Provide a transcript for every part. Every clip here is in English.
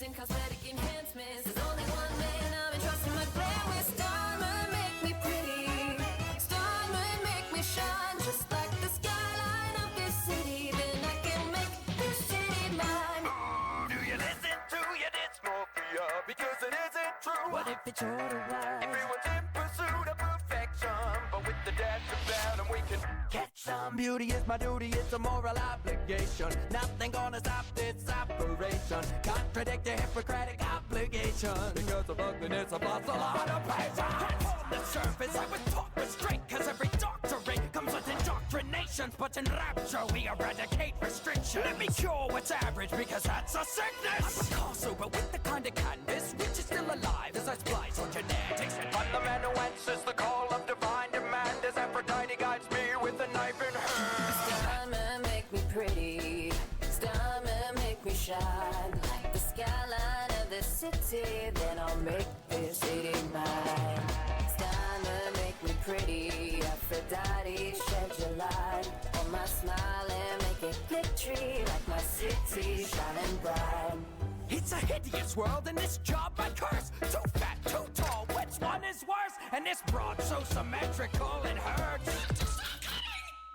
and cosmetic enhancements. There's only one man I'm entrusting my glam with. Diamond make me pretty, diamond make me shine, just like the skyline of this city. Then I can make this city mine. Do you listen to your dysmorphia? Because it isn't true. What if it's otherwise? Everyone's in pursuit of perfection, but with the dash of battle we can catch some. Beauty is my duty, it's a moral obligation. Nothing gonna stop this operation. Contradict your Hippocratic obligation. Because of ugliness I've lost a lot of patience. On the surface I was taught restraint, cause every doctorate comes with indoctrinations. But in rapture we eradicate restriction. Let me cure what's average, because that's a sickness. I'm Picasso, but with the kind of canvas which is still alive as I splice on genetics. And I'm the man who answers the call of divine demand as Aphrodite guides me with a knife in hand. Diamond make me pretty, diamond make me shine, like the skyline of the city. Then I'll make this city mine. Diamond make me pretty, Aphrodite shed your light on my smile and make it glittery, like my city shining bright. It's a hideous world, and this job I curse. Too fat, too tall, which one is worse? And this broad so symmetrical it hurts.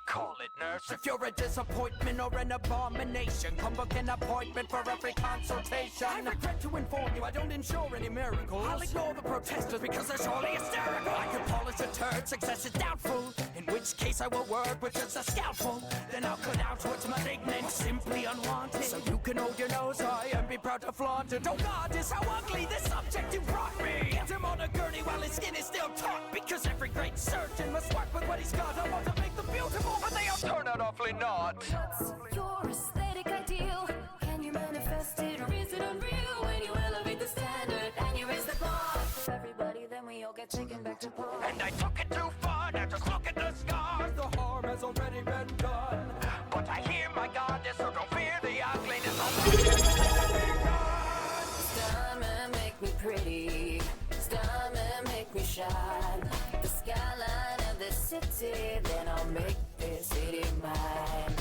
Call it nurse. If you're a disappointment or an abomination, come book an appointment for every consultation. I regret to inform you I don't ensure any miracles. I'll ignore the protesters because they're surely hysterical. I can polish a turd, success is doubtful, in which case I will work with just a scalpel. Then I'll cut out what's malignant, simply unwanted, so you can hold your nose high and be proud to flaunt it. Oh God, is how ugly this subject you brought me. Get him on a gurney while his skin is still taut, because every great surgeon must work with what he's got. I want to make them beautiful, but they all turn out awfully not. What's your aesthetic ideal? Can you manifest it, or is it unreal? When you elevate the standard and you raise the bar for everybody, then we all get taken back to par. And I took it too far, now just look at the scars. The harm has already been done, but I hear my goddess, so don't fear the ugliness of Diamond make me pretty, diamond make me shine, like the skyline of the city. Then I'll make this city mine.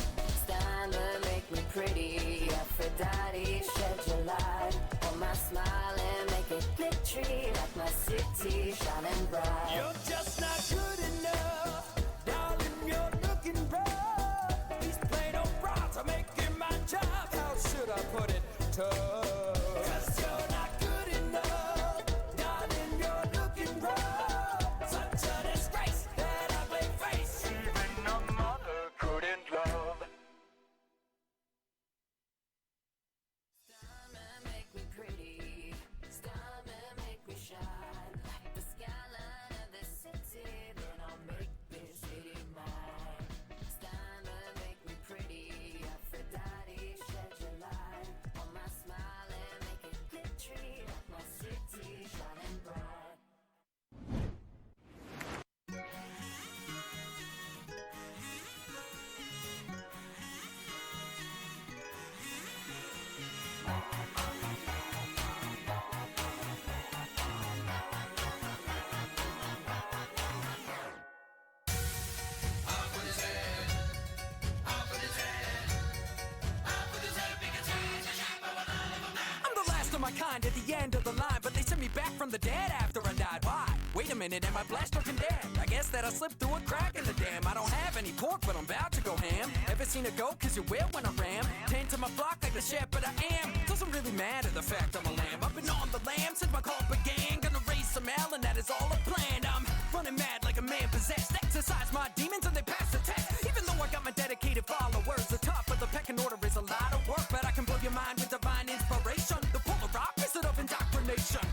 Diamond make me pretty, Aphrodite shed your light on my smile and make it glittery, like my city shining bright. You're just not good enough, darling, you're looking rough. These plain old bras are making my job, how should I put it, tough? 'Cause you're not good enough, darling, you're looking rough. Such a disgrace, that ugly face, even a mother couldn't love. Diamond make me pretty, diamond make me shine, like the skyline of the city. Then I'll make this city mine. Diamond make me pretty, Aphrodite shed your light on my smile and make it glittery, like my city shining bright. I'm the last of my kind at the end of the line, but they sent me back from the dead after I died. Why? Wait a minute, am I blessed or condemned? I guess that I slipped through a crack in the dam. I don't have any pork, but I'm about to go ham. Ever seen a goat? 'Cause you will when I ram. Tend to my flock like the shepherd I am. Doesn't really matter the fact I'm a lamb. I've been on the lamb since my call began. Gonna raise some hell, and that is all I planned. I'm running mad like a man possessed. Exercise my demons and they pass the test. Even though I got my dedicated followers, the top of the pecking order is a lot of work, but I can blow your mind with divine inspiration. The polar opposite of indoctrination.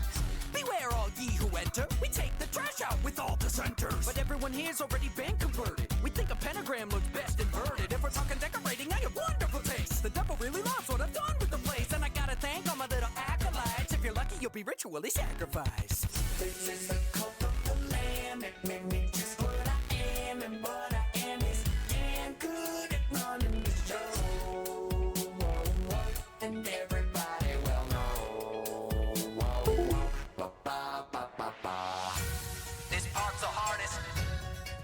Beware all ye who enter. We take the trash out with all dissenters. But everyone here's already been converted. We think a pentagram looks best inverted. If we're talking decorating, I have wonderful taste. The devil really loves what I've done with the place, and I gotta thank all my little acolytes. If you're lucky, you'll be ritually sacrificed. This is the cult of the lamb. It made me just what I am, and what I am is damn good at running the show. And everybody will know. This part's the hardest.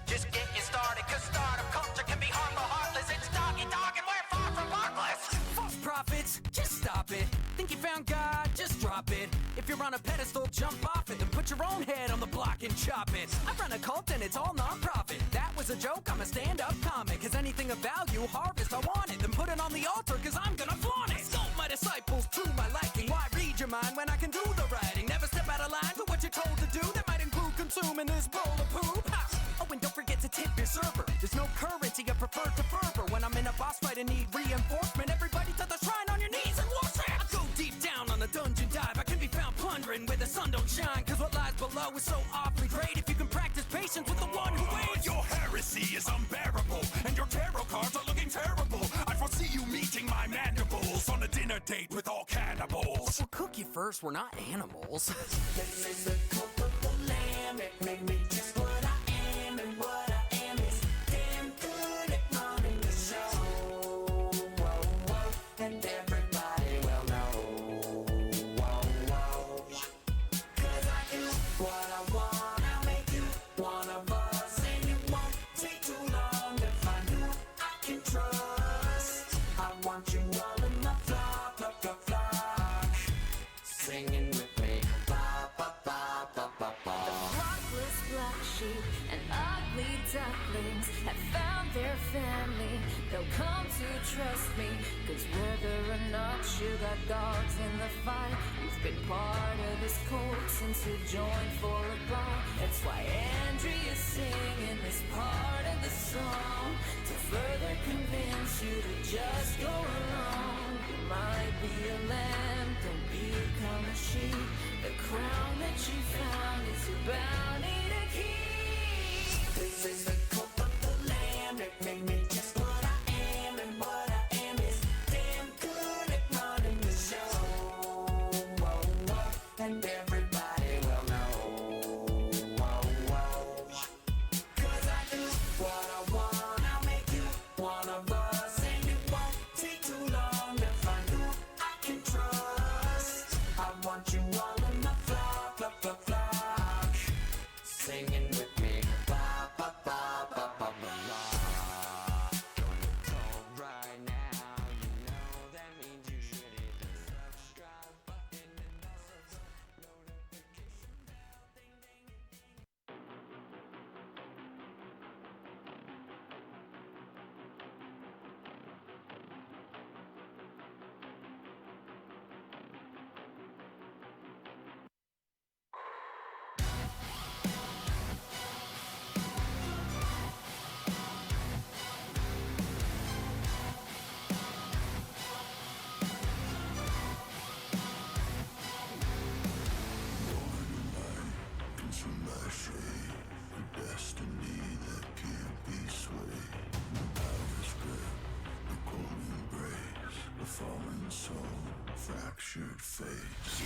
Just getting started, 'cause startup culture can be harmful, heartless. It's doggy dog, and we're far from heartless. False prophets, just stop it. Think you found God? Just drop it. If you're on a pedestal, jump off it. Then put your own head on the block and chop it. I run a cult and it's all non-profit. That was a joke, I'm a stand-up comic. Cause anything of value, harvest, I want it. Then put it on the altar, cause I'm gonna flaunt it. Sculpt my disciples to my liking. Why read your mind when I can do the writing? Never step out of line to what you're told to do. That might include consuming this bowl of poop. Ha! Oh, and don't forget to tip your server. There's no currency, I prefer to fervor. When I'm in a boss fight and need reinforcement, everybody to the shrine on your knees and worship. I go deep down on the dungeon dive. I can be found plundering where the sun don't shine. Cause what lies below is so awfully great if you can practice patience with the one who waits. Your heresy is unbearable, and your tarot cards are looking terrible. I foresee you meeting my mandibles on a dinner date with all cannibals. We'll cook you first, we're not animals. This is the cult of the lamb. It made me just what I am, and what I am is damn good at running the show. Whoa, whoa, and everybody will know. Whoa, whoa, 'cause I do what I want. I'll make you one of us, and it won't take too long to find who I can trust. I want you all in my flock, flock, flock, flock, singing with me. Ba, ba, ba, ba, ba, ba. Flockless black sheep and ugly ducklings have found their family. They'll come to trust me, 'cause whether or not you got dogs in the fight, you've been part of this cult since you joined for a bite. That's why Andrea's singing this part of the song, to further convince you to just go along. You might be a lamb, don't become a sheep. The crown that you found is your bounty to keep. This is the cult of the lamb. It made me just what I am, and what I am is damn good at running the show. Whoa, whoa, and everybody will know. Whoa, whoa, 'cause I do what I want. I'll make you one of us, and it won't take too long to find who I can trust. I want you all in my flock, flock, flock, flock, singing with me. Ba, ba, ba, ba, ba, ba, ba. Gonna call right now. You know that means you should hit the subscribe button and also the notification bell. Ding, ding, ding. Consumed by shade, a destiny that can't be swayed. The power's grip, the cold embrace, a fallen soul, fractured face.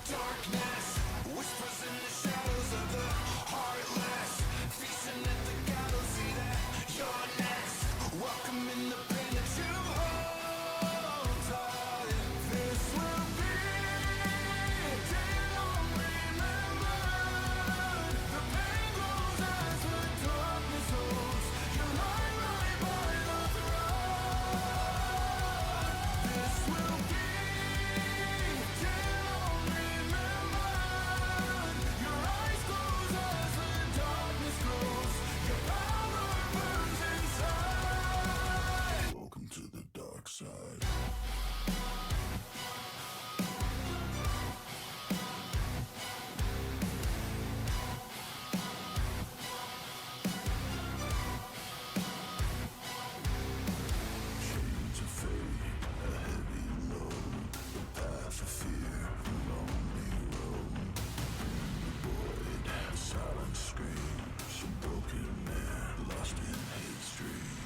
Darkness whispers in the shadows of the heartless, feasting at the gallows. See that you're next. Welcome in the pain that you hold tight. This will be a day long remembered. The pain grows as the darkness holds. You lie right by the throne. This will be a day long remembered. Your eyes close as the darkness grows. Your power burns inside. Welcome to the dark side. Chains of fate, a heavy load, the path of fear, a lonely road. The void, a silent screams, a broken man lost in his dreams.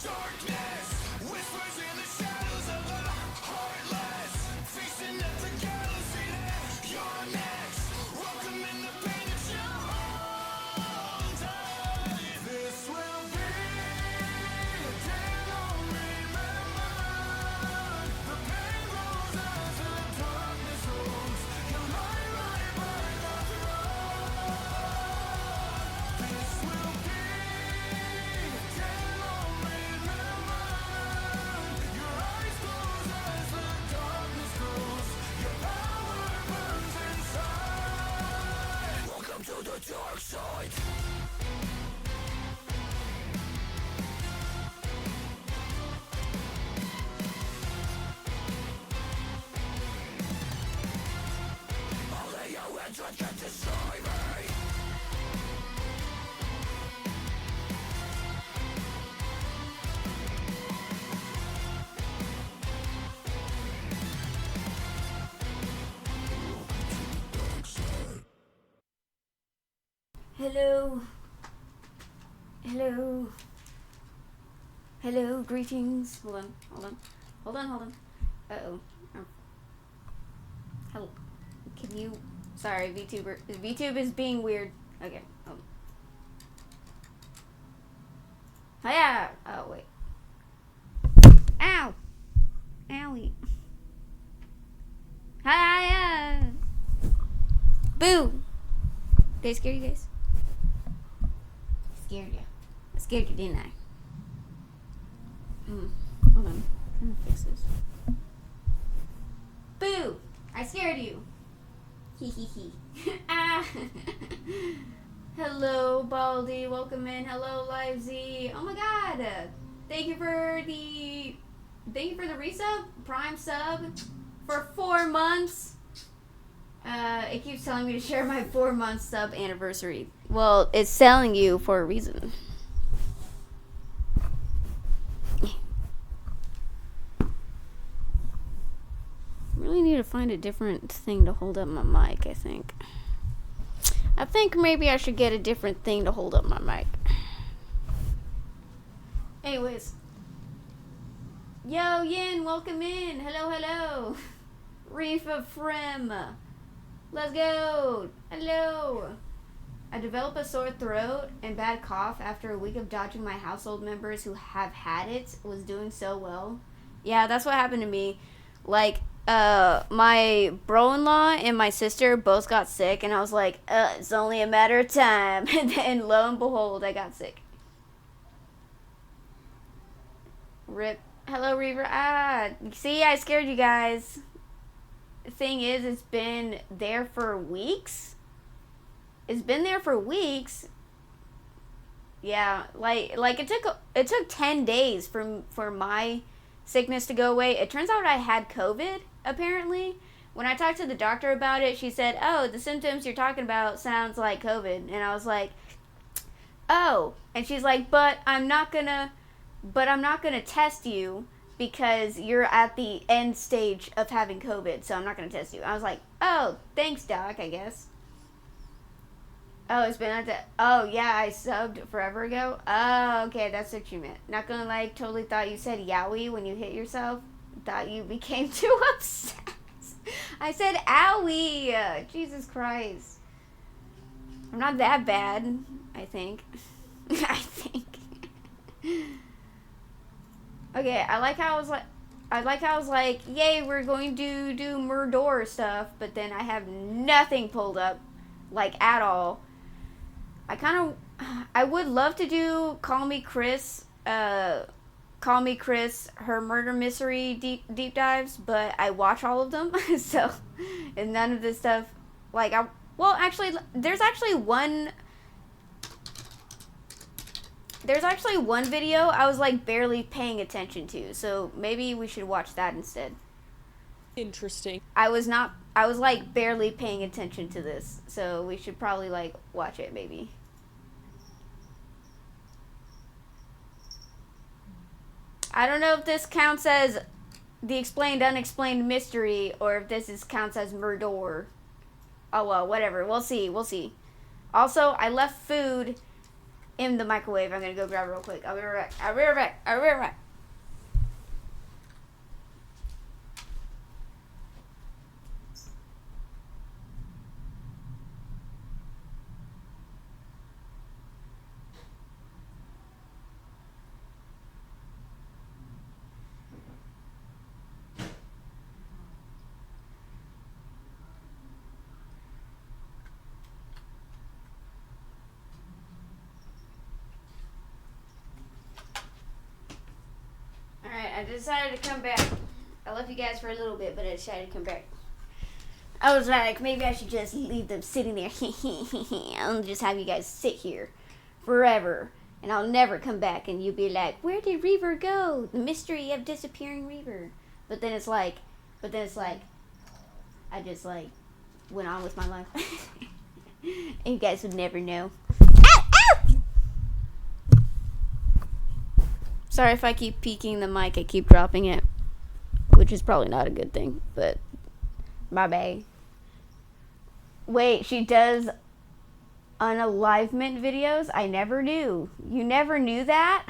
Darkness whispers in the shadows of the heartless, feasting at the gallows. See that you're next. Welcome in the pain that you hold tight. This will be a day long remembered. The pain grows as the darkness holds. You lie right by the throne. This will be a day long remembered. the dark side. Only you and can destroy me. Hello. Hello. Hello, greetings. Hold on. Uh-oh. Hello. Can you... Sorry, VTuber. VTube is being weird. Okay. Hiya! Oh, wait. Ow! Owie. Hiya! Boo! Did I scare you guys? I scared you, didn't I? Hold on. I'm gonna fix this. Boo! I scared you. Hee hee hee. Ah! Hello, Baldy. Welcome in. Hello, Live Z. Oh my god! Thank you for the resub, Prime sub, for 4 months. It keeps telling me to share my 4-month sub anniversary. Well, it's telling you for a reason. Really need to find a different thing to hold up my mic, I think. I think maybe I should get a different thing to hold up my mic. Anyways. Yo, Yin, welcome in. Hello. Reefa Frem. Let's go. Hello. I developed a sore throat and bad cough after a week of dodging my household members who have had it. Was doing so well. Yeah, that's what happened to me. Like, my bro-in-law and my sister both got sick, and I was like, it's only a matter of time. And then, lo and behold, I got sick. Rip. Hello, Reaver. See, I scared you guys. The thing is, it's been there for weeks. Yeah, like it took 10 days for my sickness to go away. It turns out I had COVID, apparently. When I talked to the doctor about it, she said, "Oh, the symptoms you're talking about sounds like COVID." And I was like, "Oh." And she's like, "But I'm not gonna test you because you're at the end stage of having COVID, so I'm not gonna test you." I was like, "Oh, thanks, doc, I guess." Oh, it's been at the... Oh, yeah, I subbed forever ago. Oh, okay, that's what you meant. Not gonna lie, totally thought you said yowie when you hit yourself. Thought you became too upset. I said owie. Jesus Christ. I'm not that bad, I think. I think. Okay, I like how I was like, yay, we're going to do Merdoor stuff, but then I have nothing pulled up, like, at all. I would love to do Call Me Chris, her murder mystery deep dives, but I watch all of them, so, and none of this stuff, like, there's actually one video I was, like, barely paying attention to, so maybe we should watch that instead. Interesting. I was, like, barely paying attention to this, so we should probably, like, watch it, maybe. I don't know if this counts as the explained unexplained mystery, or if this counts as Merdoor. Oh, well, whatever. We'll see. Also, I left food in the microwave. I'm gonna go grab it real quick. I'll be right back. Alright, I decided to come back. I left you guys for a little bit, but I decided to come back. I was like, maybe I should just leave them sitting there. I'll just have you guys sit here forever. And I'll never come back. And you'll be like, where did Reaver go? The mystery of disappearing Reaver. But then it's like, I just like went on with my life. And you guys would never know. Ow! Ow! Sorry if I keep peeking the mic. I keep dropping it. Which is probably not a good thing. But my bad. Wait, she does unalivement videos? I never knew. You never knew that?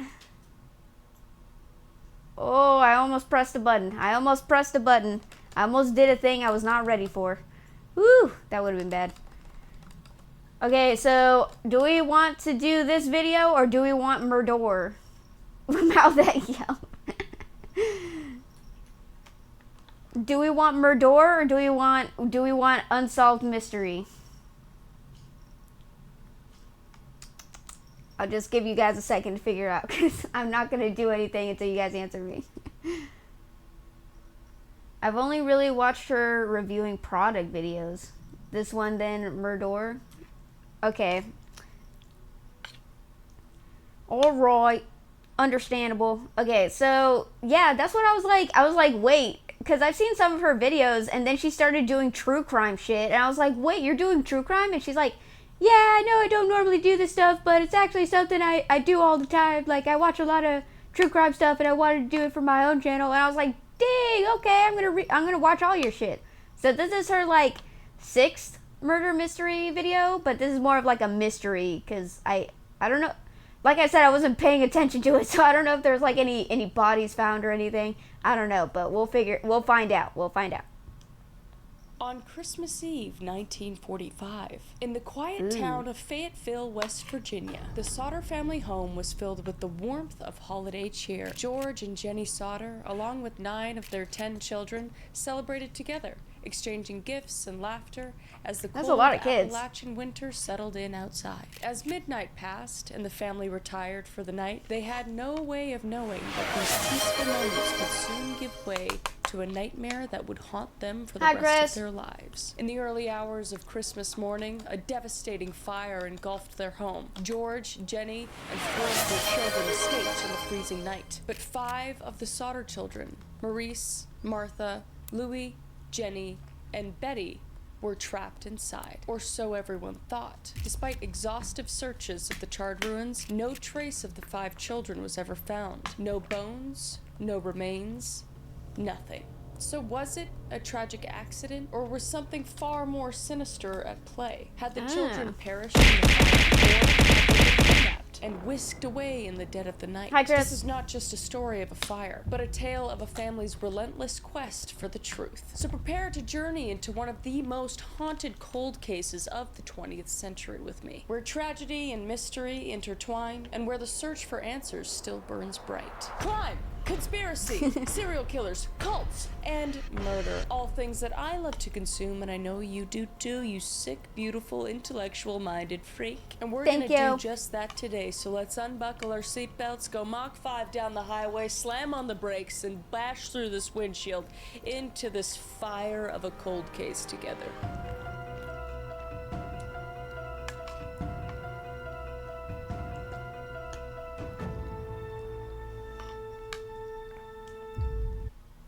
Oh, I almost pressed a button. I almost did a thing I was not ready for. Woo, that would have been bad. Okay, so do we want to do this video or do we want Merdoor? Mouth that yell. Do we want Merdoor or do we want Unsolved Mystery? I'll just give you guys a second to figure out because I'm not going to do anything until you guys answer me. I've only really watched her reviewing product videos. This one, then Merdoor. Okay. Alright. Understandable. Okay, so, yeah, that's what I was like. I was like, wait. Because I've seen some of her videos, and then she started doing true crime shit. And I was like, wait, you're doing true crime? And she's like, yeah, I know I don't normally do this stuff, but it's actually something I do all the time. Like, I watch a lot of true crime stuff, and I wanted to do it for my own channel. And I was like, dang, okay, I'm gonna watch all your shit. So this is her, like, 6th murder mystery video, but this is more of, like, a mystery, because I don't know. Like I said, I wasn't paying attention to it, so I don't know if there's, like, any bodies found or anything. I don't know, but we'll find out. We'll find out. On Christmas Eve, 1945, in the quiet town of Fayetteville, West Virginia, the Sauter family home was filled with the warmth of holiday cheer. George and Jenny Sauter, along with 9 of their 10 children, celebrated together, exchanging gifts and laughter as the cold Appalachian winter settled in outside. As midnight passed and the family retired for the night, they had no way of knowing that these peaceful moments would soon give way to a nightmare that would haunt them for the rest of their lives. In the early hours of Christmas morning, a devastating fire engulfed their home. George, Jenny, and 4 of their children escaped in the freezing night. But 5 of the Sauter children, Maurice, Martha, Louis, Jenny, and Betty, were trapped inside, or so everyone thought. Despite exhaustive searches of the charred ruins, no trace of the 5 children was ever found. No bones, no remains, nothing. So was it a tragic accident, or was something far more sinister at play? Had the children perished in the fire, or had they been kidnapped and whisked away in the dead of the night? Hi, Chris. This is not just a story of a fire, but a tale of a family's relentless quest for the truth. So prepare to journey into one of the most haunted cold cases of the 20th century with me, where tragedy and mystery intertwine, and where the search for answers still burns bright. Crime! Conspiracy, serial killers, cults, and murder. All things that I love to consume, and I know you do too, you sick, beautiful, intellectual-minded freak. And we're gonna do just that today, so let's unbuckle our seatbelts, go Mach 5 down the highway, slam on the brakes, and bash through this windshield into this fire of a cold case together.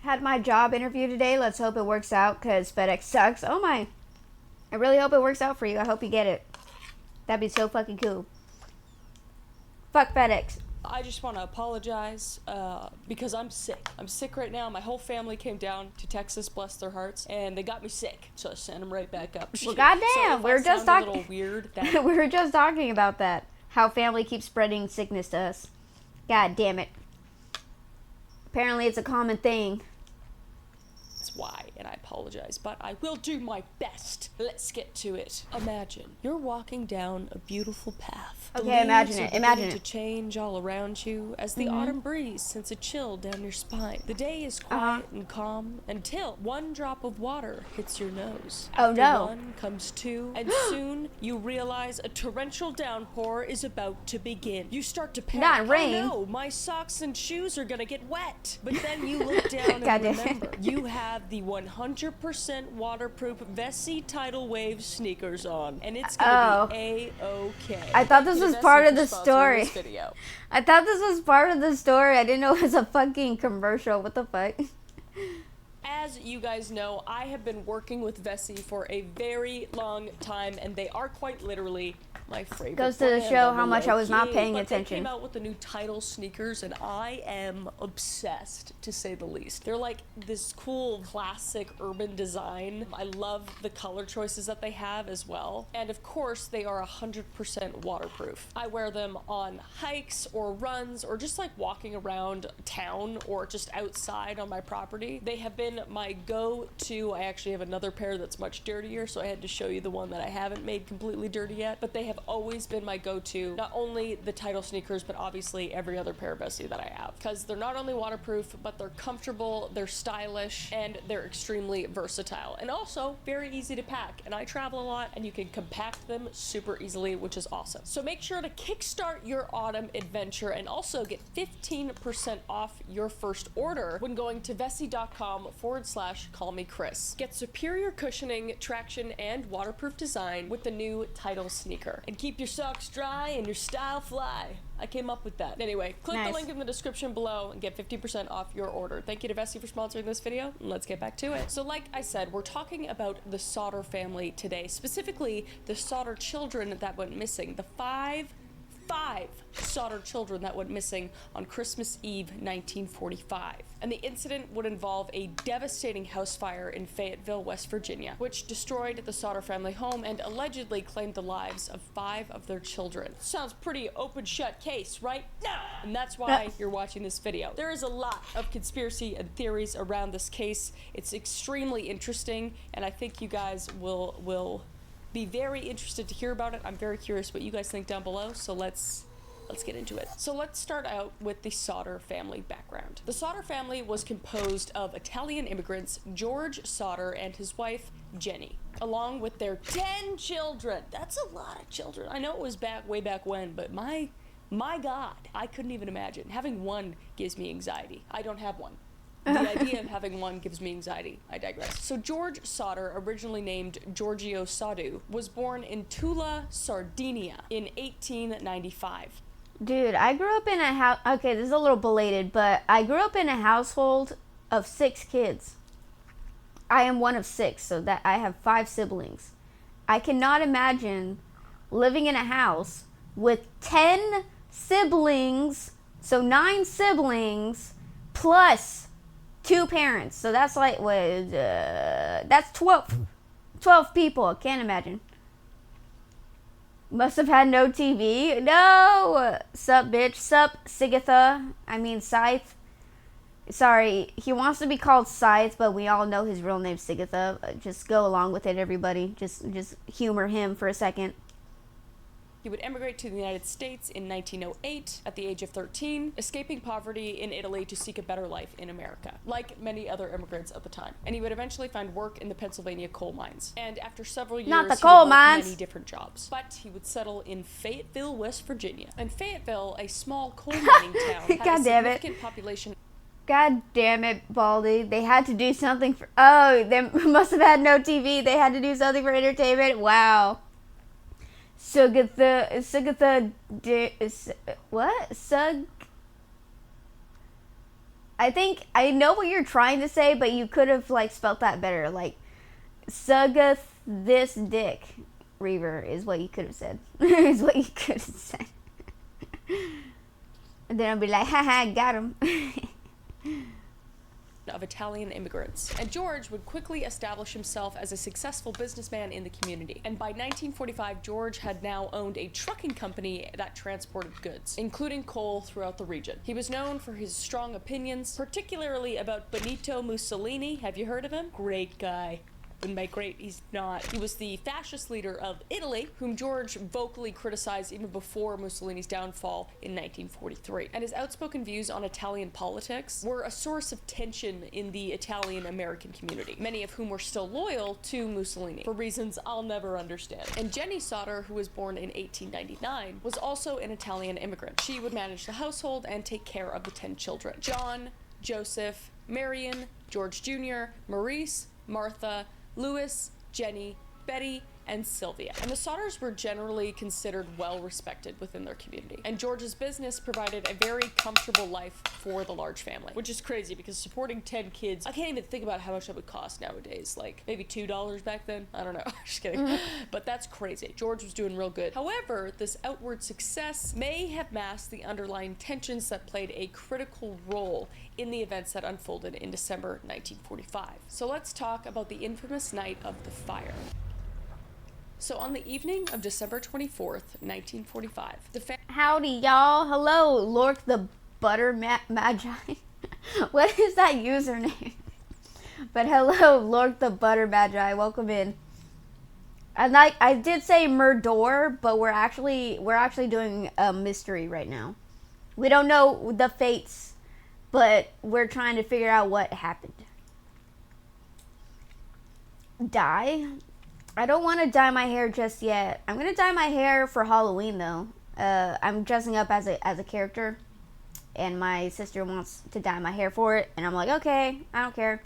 Had my job interview today. Let's hope it works out because FedEx sucks. Oh my. I really hope it works out for you. I hope you get it. That'd be so fucking cool. Fuck FedEx. I just want to apologize because I'm sick. I'm sick right now. My whole family came down to Texas, bless their hearts, and they got me sick. So I sent them right back up. Well, goddamn. So we were just talking. A little weird. We were just talking about that. How family keeps spreading sickness to us. God damn it. Apparently, it's a common thing. That's why, and I apologize, but I will do my best. Let's get to it. Imagine you're walking down a beautiful path. Okay, imagine it. Imagine it. To change all around you as the autumn breeze sends a chill down your spine. The day is quiet and calm until one drop of water hits your nose. Oh no. One comes 2, and soon you realize a torrential downpour is about to begin. You start to panic. Not rain. Oh no, my socks and shoes are gonna get wet. But then you look down and remember, you have the 100 100% waterproof Vessi Tidal Wave sneakers on, and it's gonna be A-okay. I thought this was part of the story. This video. I thought this was part of the story. I didn't know it was a fucking commercial. What the fuck? As you guys know, I have been working with Vessi for a very long time, and they are quite literally my favorite. Goes to the show how much I was not paying But attention. They came out with the new Tidal sneakers, and I am obsessed, to say the least. They're like this cool, classic urban design. I love the color choices that they have as well. And of course, they are 100% waterproof. I wear them on hikes or runs or just like walking around town or just outside on my property. They have been my go-to. I actually have another pair that's much dirtier, so I had to show you the one that I haven't made completely dirty yet. But they have always been my go-to. Not only the Tidal sneakers, but obviously every other pair of Vessi that I have. Because they're not only waterproof, but they're comfortable, they're stylish, and they're extremely versatile. And also very easy to pack. And I travel a lot, and you can compact them super easily, which is awesome. So make sure to kickstart your autumn adventure and also get 15% off your first order when going to vessi.com/callmechris. Get superior cushioning, traction, and waterproof design with the new Tidal sneaker. And keep your socks dry and your style fly. I came up with that. Anyway, click the link in the description below and get 50% off your order. Thank you to Vessi for sponsoring this video, and let's get back to it. So like I said, we're talking about the Sauter family today, specifically the Sauter children that went missing, the five Sauter children that went missing on Christmas Eve 1945. And the incident would involve a devastating house fire in Fayetteville, West Virginia, which destroyed the Sauter family home and allegedly claimed the lives of 5 of their children. Sounds pretty open shut case, right? No! And that's why you're watching this video. There is a lot of conspiracy and theories around this case. It's extremely interesting, and I think you guys will be very interested to hear about it. I'm very curious what you guys think down below, so let's get into it. So let's start out with the Sauter family background. The Sauter family was composed of Italian immigrants George Sauter and his wife Jenny, along with their 10 children. That's a lot of children. I know it was way back when, but my God, I couldn't even imagine. Having one gives me anxiety. I don't have one. The idea of having one gives me anxiety. I digress. So George Sauter, originally named Giorgio Sadu, was born in Tula, Sardinia in 1895. Dude, I grew up in a house. Okay, this is a little belated, but I grew up in a household of 6 kids. I am one of 6, so that I have 5 siblings. I cannot imagine living in a house with 10 siblings, so 9 siblings plus 2 parents. So that's like that's 12 people. I can't imagine. Must have had no TV. No! Sup, bitch. Sup, Sigatha. I mean, Scythe. Sorry, he wants to be called Scythe, but we all know his real name's Sigatha. Just go along with it, everybody. Just humor him for a second. He would emigrate to the United States in 1908 at the age of 13, escaping poverty in Italy to seek a better life in America, like many other immigrants at the time. And he would eventually find work in the Pennsylvania coal mines. And after several years, Not the he coal would work mines. many different jobs. But he would settle in Fayetteville, West Virginia. And Fayetteville, a small coal mining town, had God a damn it. significant population. God damn it, Baldy. They had to do something for... Oh, they must have had no TV. They had to do something for entertainment. Wow. I think I know what you're trying to say, but you could have like spelt that better. Like Sugath this dick Reaver is what you could have said. Is what you could have said. And then I'll be like, haha, got him. Of Italian immigrants. And George would quickly establish himself as a successful businessman in the community. And by 1945, George had now owned a trucking company that transported goods, including coal throughout the region. He was known for his strong opinions, particularly about Benito Mussolini. Have you heard of him? Great guy. And by great, he's not. He was the fascist leader of Italy, whom George vocally criticized even before Mussolini's downfall in 1943. And his outspoken views on Italian politics were a source of tension in the Italian-American community, many of whom were still loyal to Mussolini, for reasons I'll never understand. And Jenny Sauter, who was born in 1899, was also an Italian immigrant. She would manage the household and take care of the 10 children. John, Joseph, Marion, George Jr., Maurice, Martha, Louis, Jenny, Betty, and Sylvia. And the Sodders were generally considered well respected within their community. And George's business provided a very comfortable life for the large family, which is crazy because supporting 10 kids, I can't even think about how much that would cost nowadays. Like maybe $2 back then? I don't know. Just kidding. But that's crazy. George was doing real good. However, this outward success may have masked the underlying tensions that played a critical role in the events that unfolded in December 1945. So let's talk about the infamous night of the fire. So on the evening of December 24th, 1945, Howdy, y'all. Hello, Lork the Butter Magi. What is that username? But hello, Lork the Butter Magi. Welcome in. And I did say Merdoor, but we're actually doing a mystery right now. We don't know the fates, but we're trying to figure out what happened. Dye? I don't want to dye my hair just yet. I'm gonna dye my hair for Halloween though. I'm dressing up as a character, and my sister wants to dye my hair for it, and I'm like, okay, I don't care.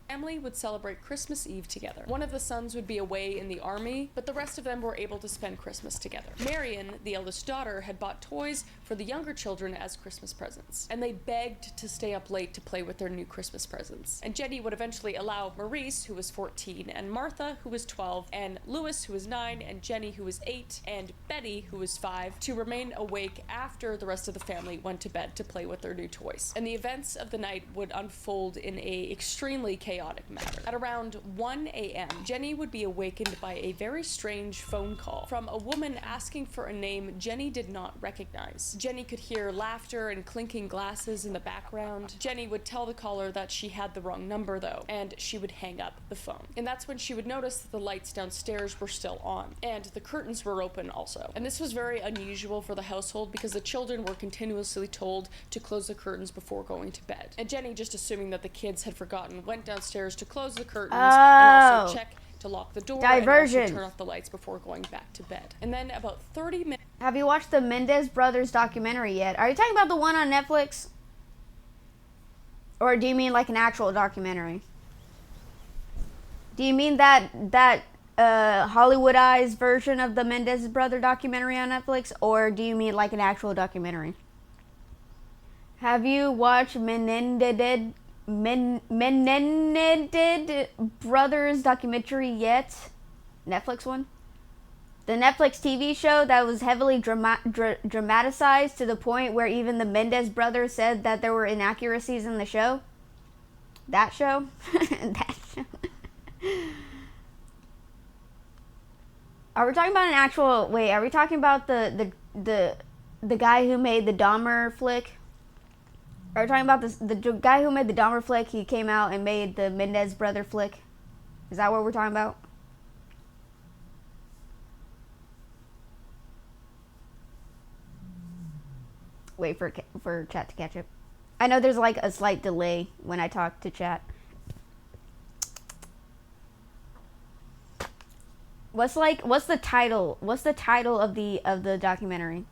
Family would celebrate Christmas Eve together. One of the sons would be away in the army, but the rest of them were able to spend Christmas together. Marion, the eldest daughter, had bought toys for the younger children as Christmas presents, and they begged to stay up late to play with their new Christmas presents. And Jenny would eventually allow Maurice, who was 14, and Martha, who was 12, and Louis, who was 9, and Jenny, who was 8, and Betty, who was 5, to remain awake after the rest of the family went to bed to play with their new toys. And the events of the night would unfold in a extremely chaotic manner. At around 1 a.m., Jenny would be awakened by a very strange phone call from a woman asking for a name Jenny did not recognize. Jenny could hear laughter and clinking glasses in the background. Jenny would tell the caller that she had the wrong number though, and she would hang up the phone. And that's when she would notice that the lights downstairs were still on, and the curtains were open also. And this was very unusual for the household because the children were continuously told to close the curtains before going to bed. And Jenny, just assuming that the kids had forgotten, went downstairs to close the curtains and also check to lock the door Diversion. and also turn off the lights before going back to bed. And then about 30 minutes... Have you watched the Mendez Brothers documentary yet? Are you talking about the one on Netflix? Or do you mean like an actual documentary? Do you mean that Hollywoodized version of the Mendez Brother documentary on Netflix? Or do you mean like an actual documentary? Have you watched Menendez Brothers documentary yet? Netflix one? The Netflix TV show that was heavily dramatized to the point where even the Mendez brothers said that there were inaccuracies in the show? That show? That show. Are we talking about an actual... Wait, are we talking about the guy who made the Dahmer flick? Are we talking about the guy who made the Dahmer flick? He came out and made the Mendez brother flick. Is that what we're talking about? Wait for chat to catch up. I know there's like a slight delay when I talk to chat. What's the title? What's the title of the documentary?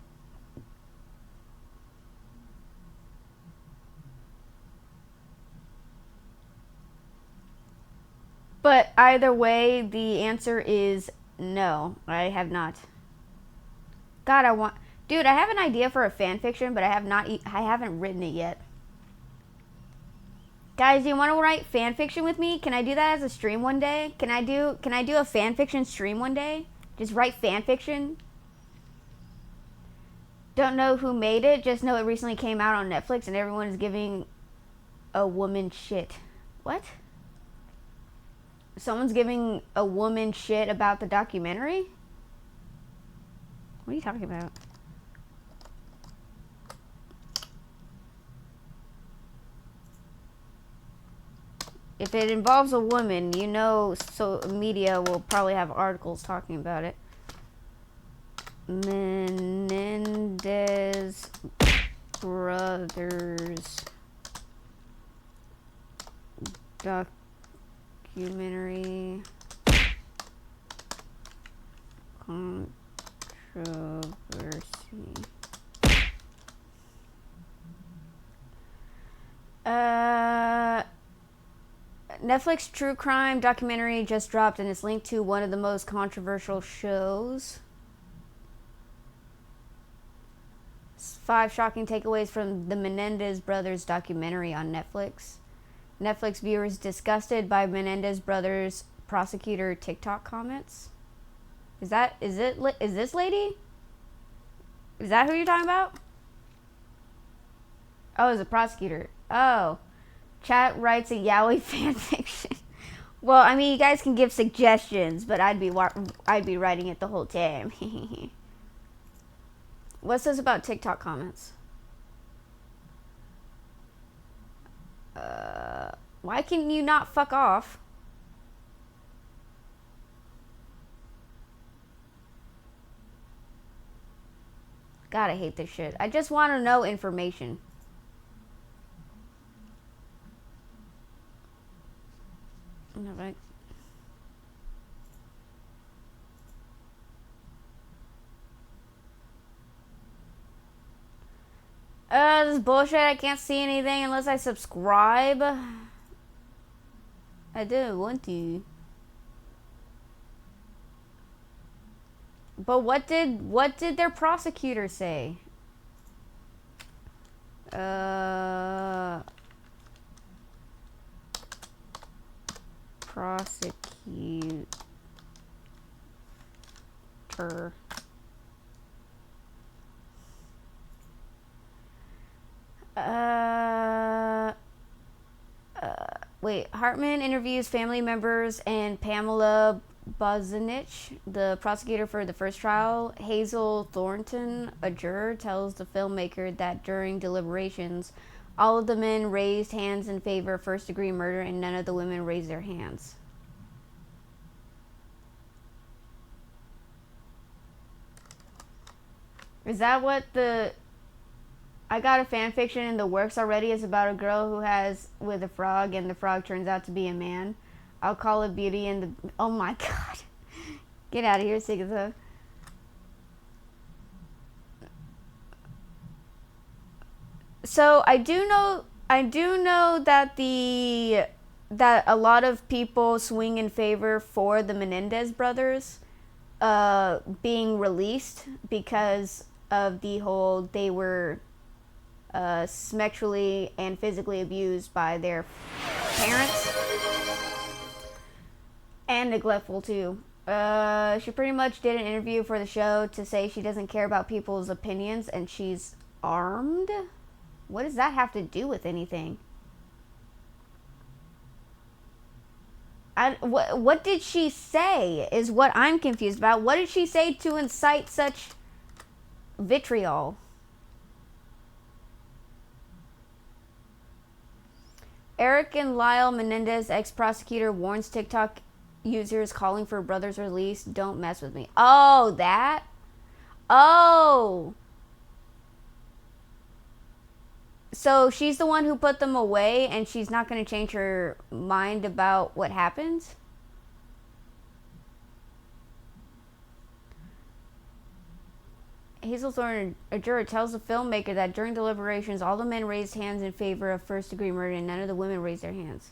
But either way, the answer is no. I have not. God, dude, I have an idea for a fan fiction, but I haven't written it yet. Guys, do you want to write fan fiction with me? Can I do that as a stream one day? Can I do a fan fiction stream one day? Just write fan fiction? Don't know who made it, just know it recently came out on Netflix and everyone is giving a woman shit. What? Someone's giving a woman shit about the documentary? What are you talking about? If it involves a woman, you know, so media will probably have articles talking about it. Menendez Brothers documentary controversy. Netflix true crime documentary just dropped and is linked to one of the most controversial shows. 5 shocking takeaways from the Menendez brothers documentary on Netflix. Netflix viewers disgusted by Menendez brothers prosecutor TikTok comments. Is this lady? Is that who you're talking about? Oh, it's a prosecutor. Oh. Chat writes a yaoi fanfiction. Well, I mean, you guys can give suggestions, but I'd be writing it the whole time. What's this about TikTok comments? Why can you not fuck off? God, I hate this shit. I just want to know information. Alright. This is bullshit. I can't see anything unless I subscribe. I don't want to. But what did their prosecutor say? Prosecutor. Wait, Hartman interviews family members and Pamela Bozanich, the prosecutor for the first trial. Hazel Thornton, a juror, tells the filmmaker that during deliberations, all of the men raised hands in favor of first-degree murder and none of the women raised their hands. Is that what the... I got a fan fiction in the works already. It's about a girl who has with a frog and the frog turns out to be a man. I'll call it Beauty and the... Oh my god. Get out of here, Sigatha. So I do know that that a lot of people swing in favor for the Menendez brothers being released because of the whole they were sexually and physically abused by their parents and neglectful too. She pretty much did an interview for the show to say she doesn't care about people's opinions and she's armed. What does that have to do with anything? What did she say is what I'm confused about. What did she say to incite such vitriol? Eric and Lyle Menendez, ex-prosecutor, warns TikTok users calling for brothers' release, don't mess with me. Oh, that? Oh. So she's the one who put them away and she's not going to change her mind about what happened? Hazel Thorne, a juror, tells the filmmaker that during deliberations, all the men raised hands in favor of first-degree murder and none of the women raised their hands.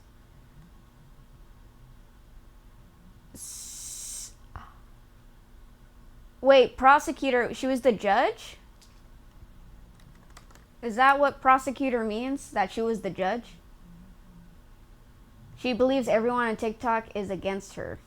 Wait, prosecutor, she was the judge? Is that what prosecutor means? That she was the judge? She believes everyone on TikTok is against her.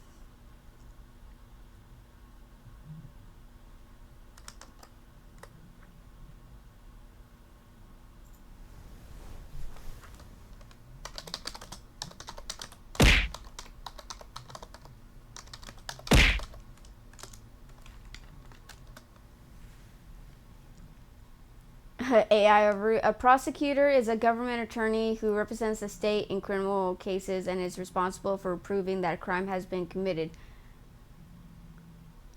AI over. A prosecutor is a government attorney who represents the state in criminal cases and is responsible for proving that a crime has been committed.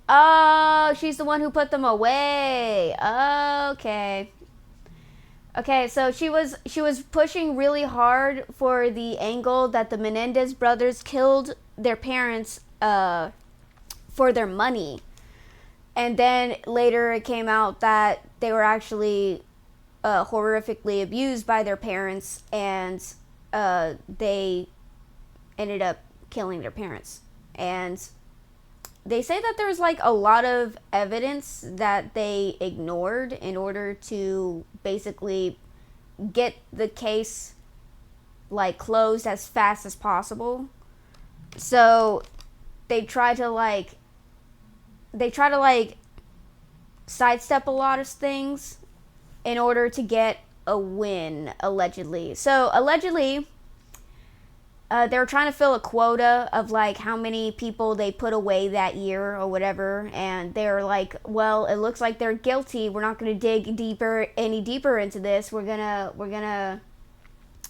Oh, she's the one who put them away. Okay. Okay, so she was pushing really hard for the angle that the Menendez brothers killed their parents for their money. And then later it came out that they were actually horrifically abused by their parents, and they ended up killing their parents. And they say that there's like a lot of evidence that they ignored in order to basically get the case like closed as fast as possible. So they try to like sidestep a lot of things in order to get a win, allegedly. So allegedly they were trying to fill a quota of like how many people they put away that year or whatever, and they're like, well, it looks like they're guilty, we're not going to dig any deeper into this, we're gonna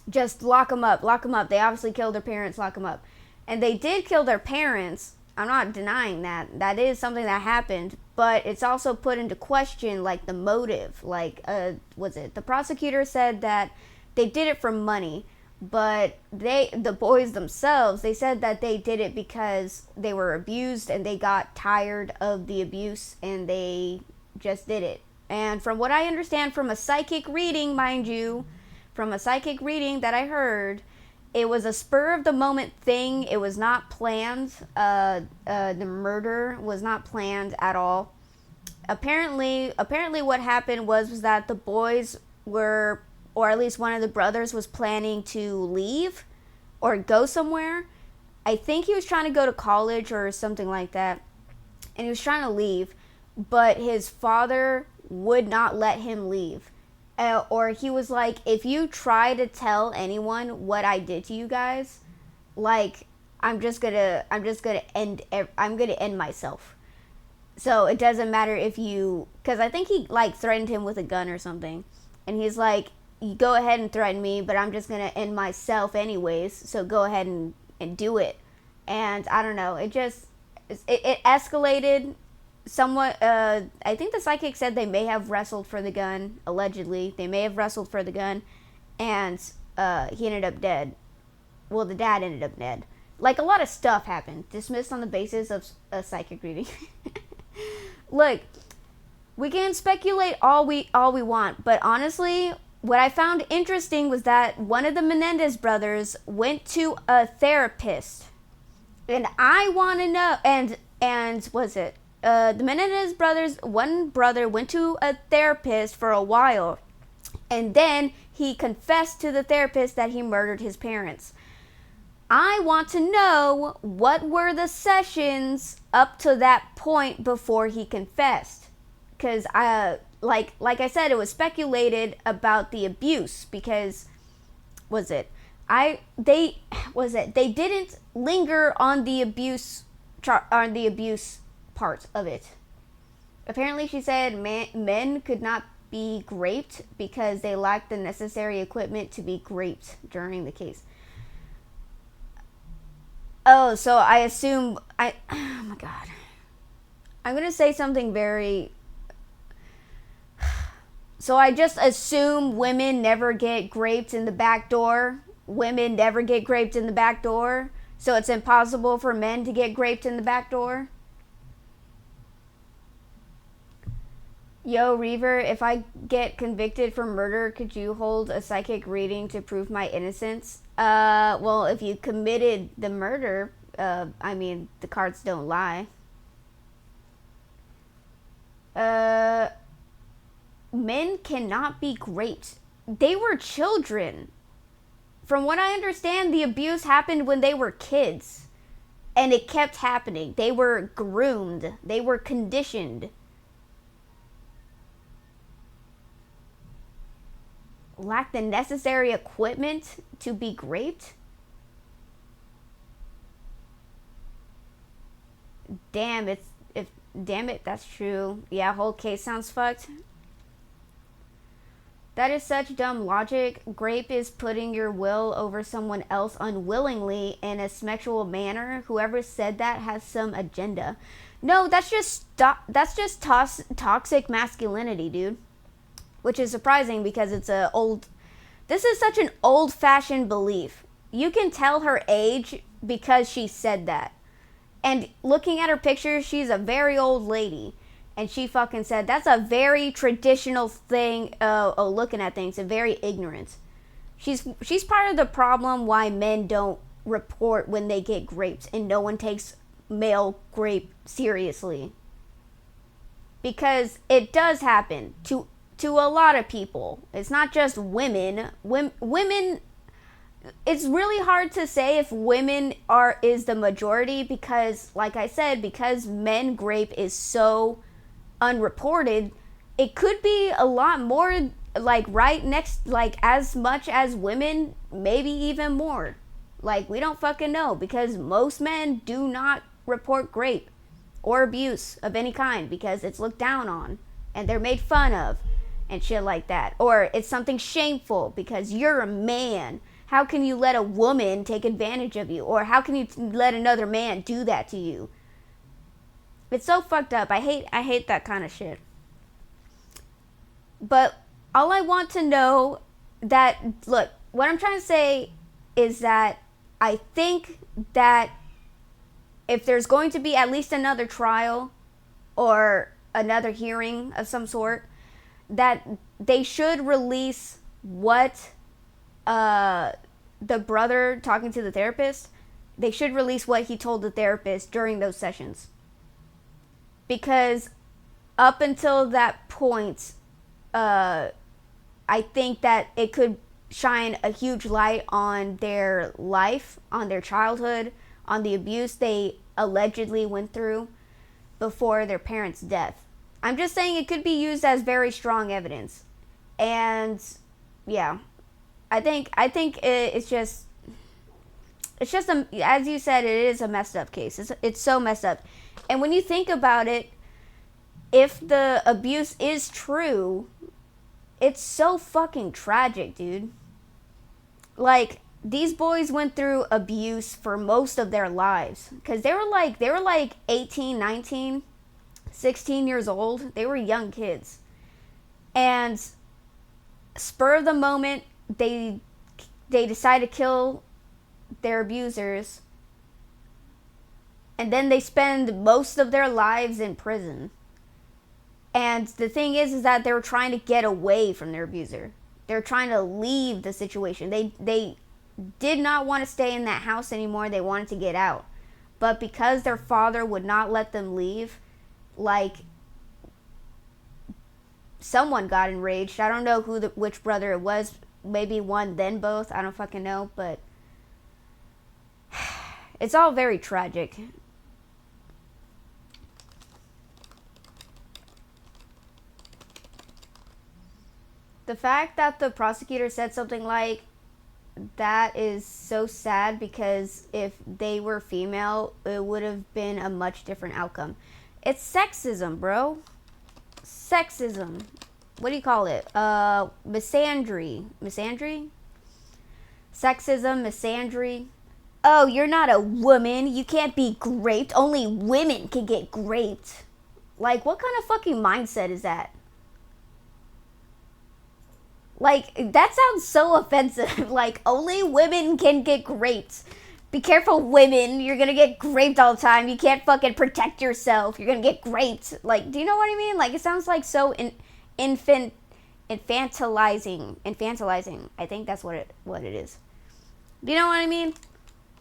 just lock them up, they obviously killed their parents, lock them up. And they did kill their parents, I'm not denying that is something that happened, but it's also put into question like the motive. Like the prosecutor said that they did it for money, but the boys themselves, they said that they did it because they were abused and they got tired of the abuse and they just did it. And from what I understand from a psychic reading, mind you, from a psychic reading that I heard, it was a spur of the moment thing. It was not planned. The murder was not planned at all. Apparently what happened was that the boys were, or at least one of the brothers was planning to leave or go somewhere. I think he was trying to go to college or something like that. And he was trying to leave, but his father would not let him leave. Or he was like, if you try to tell anyone what I did to you guys, like, I'm gonna end myself. So it doesn't matter if you, because I think he like threatened him with a gun or something. And he's like, you go ahead and threaten me, but I'm just gonna end myself anyways. So go ahead and do it. And I don't know, it escalated somewhat. I think the psychic said they may have wrestled for the gun, allegedly. They may have wrestled for the gun, and he ended up dead. Well, the dad ended up dead. Like, a lot of stuff happened. Dismissed on the basis of a psychic reading. Look, we can speculate all we want, but honestly, what I found interesting was that one of the Menendez brothers went to a therapist. And I want to know, and was it? The Menendez brothers, one brother went to a therapist for a while, and then he confessed to the therapist that he murdered his parents. I want to know, what were the sessions up to that point before he confessed? Because like I said, it was speculated about the abuse, because they didn't linger on the abuse part of it. Apparently, she said men could not be raped because they lacked the necessary equipment to be raped during the case. Oh, so I assume oh my god. I'm gonna say something very. So I just assume women never get raped in the back door. Women never get raped in the back door. So it's impossible for men to get raped in the back door. Yo, Reaver, if I get convicted for murder, could you hold a psychic reading to prove my innocence? Well, if you committed the murder, I mean, the cards don't lie. Men cannot be raped. They were children. From what I understand, the abuse happened when they were kids. And it kept happening. They were groomed. They were conditioned. Lack the necessary equipment to be raped? Damn it, that's true. Yeah, whole case sounds fucked. That is such dumb logic. Rape is putting your will over someone else unwillingly in a sexual manner. Whoever said that has some agenda. No, that's just toxic masculinity, dude. Which is surprising because this is such an old-fashioned belief. You can tell her age because she said that. And looking at her picture, she's a very old lady. And she fucking said, that's a very traditional thing looking at things, and very ignorant. She's part of the problem why men don't report when they get raped, and no one takes male rape seriously. Because it does happen to a lot of people. It's not just women. Women, it's really hard to say if women is the majority, because like I said, because men rape is so unreported, it could be a lot more, like right next, like as much as women, maybe even more. Like, we don't fucking know, because most men do not report rape or abuse of any kind because it's looked down on and they're made fun of and shit like that. Or it's something shameful because you're a man. How can you let a woman take advantage of you? Or how can you let another man do that to you? It's so fucked up. I hate that kind of shit. But all I want to know that, look, what I'm trying to say is that I think that if there's going to be at least another trial or another hearing of some sort, that they should release what the brother talking to the therapist, they should release what he told the therapist during those sessions. Because up until that point, I think that it could shine a huge light on their life, on their childhood, on the abuse they allegedly went through before their parents' death. I'm just saying it could be used as very strong evidence. And yeah, I think it's just as you said, it is a messed up case. It's so messed up. And when you think about it, if the abuse is true, it's so fucking tragic, dude. Like, these boys went through abuse for most of their lives. Because they were like 18, 19, 16 years old. They were young kids. And spur of the moment, they decide to kill their abusers. And then they spend most of their lives in prison. And the thing is that they were trying to get away from their abuser. They're trying to leave the situation. They did not want to stay in that house anymore. They wanted to get out. But because their father would not let them leave, like, someone got enraged. I don't know which brother it was. Maybe one, then both. I don't fucking know. But it's all very tragic. The fact that the prosecutor said something like that is so sad, because if they were female, it would have been a much different outcome. It's sexism, bro. Sexism. What do you call it? Misandry. Misandry? Sexism, misandry. Oh, you're not a woman. You can't be raped. Only women can get raped. Like, what kind of fucking mindset is that? Like, that sounds so offensive. Like, only women can get raped. Be careful, women. You're gonna get raped all the time. You can't fucking protect yourself. You're gonna get raped. Like, do you know what I mean? Like, it sounds like so infantilizing. Infantilizing. I think that's what it is. Do you know what I mean?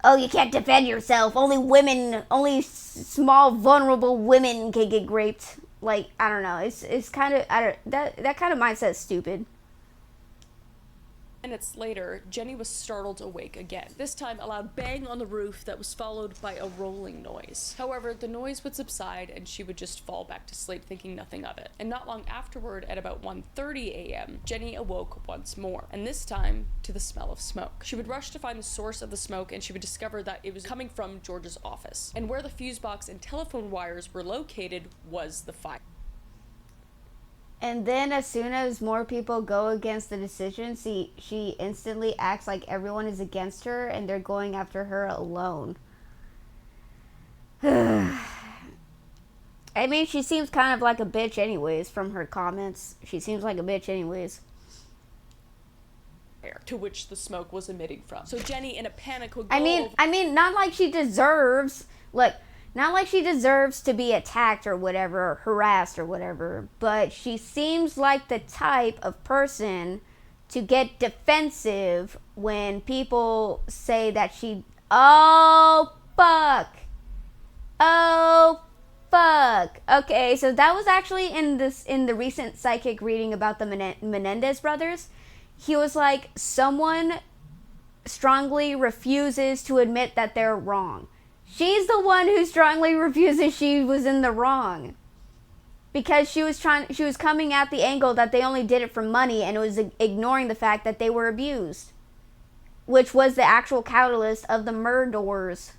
Oh, you can't defend yourself. Only women, only small, vulnerable women can get raped. Like, I don't know. It's kind of, that kind of mindset is stupid. Minutes later, Jenny was startled awake again, this time a loud bang on the roof that was followed by a rolling noise. However, the noise would subside and she would just fall back to sleep, thinking nothing of it. And not long afterward, at about 1:30 a.m., Jenny awoke once more, and this time to the smell of smoke. She would rush to find the source of the smoke, and she would discover that it was coming from George's office. And where the fuse box and telephone wires were located was the fire. And then as soon as more people go against the decision, she instantly acts like everyone is against her and they're going after her alone. I mean, she seems kind of like a bitch anyways from her comments. She seems like a bitch anyways. To which the smoke was emitting from. So Jenny, in a panic, would go I mean, not like she deserves, not like she deserves to be attacked or whatever, or harassed or whatever, but she seems like the type of person to get defensive when people say that she Oh, fuck. Oh, fuck. Okay, so that was actually in the recent psychic reading about the Menendez brothers. He was like, someone strongly refuses to admit that they're wrong. She's the one who strongly refuses she was in the wrong. Because she was coming at the angle that they only did it for money and was ignoring the fact that they were abused. Which was the actual catalyst of the Merdoors.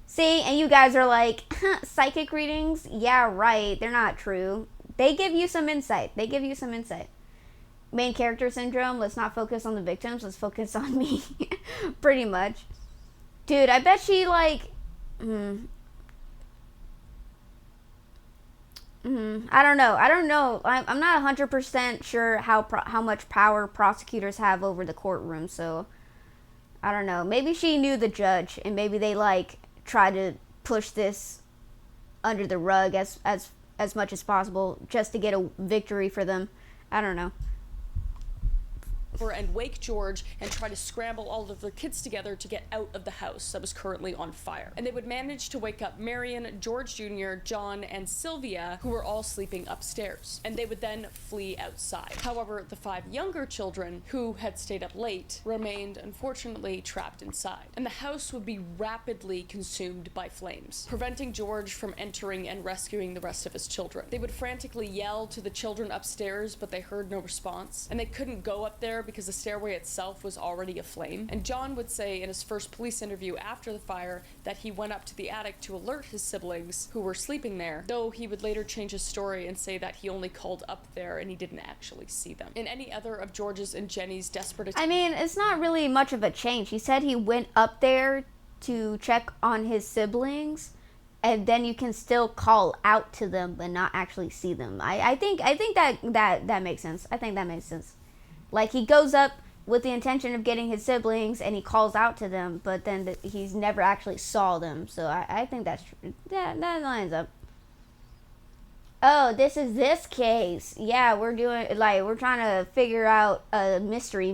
See, and you guys are like, psychic readings? Yeah, right, they're not true. They give you some insight. Main character syndrome, let's not focus on the victims, let's focus on me. Pretty much. Dude, I bet she like... I don't know. I'm not 100% sure how much power prosecutors have over the courtroom, so... I don't know. Maybe she knew the judge, and maybe they like try to push this under the rug as much as possible just to get a victory for them. I don't know. And wake George and try to scramble all of their kids together to get out of the house that was currently on fire. And they would manage to wake up Marion, George Jr., John, and Sylvia, who were all sleeping upstairs. And they would then flee outside. However, the 5 younger children, who had stayed up late, remained, unfortunately, trapped inside. And the house would be rapidly consumed by flames, preventing George from entering and rescuing the rest of his children. They would frantically yell to the children upstairs, but they heard no response. And they couldn't go up there because the stairway itself was already aflame. And John would say in his first police interview after the fire that he went up to the attic to alert his siblings who were sleeping there, though he would later change his story and say that he only called up there and he didn't actually see them. In any other of George's and Jenny's desperate I mean, it's not really much of a change. He said he went up there to check on his siblings, and then you can still call out to them but not actually see them. I think that makes sense. I think that makes sense. Like, he goes up with the intention of getting his siblings, and he calls out to them, but then he's never actually saw them. So I think that's true. That lines up. Oh, this is this case. Yeah, we're trying to figure out a mystery.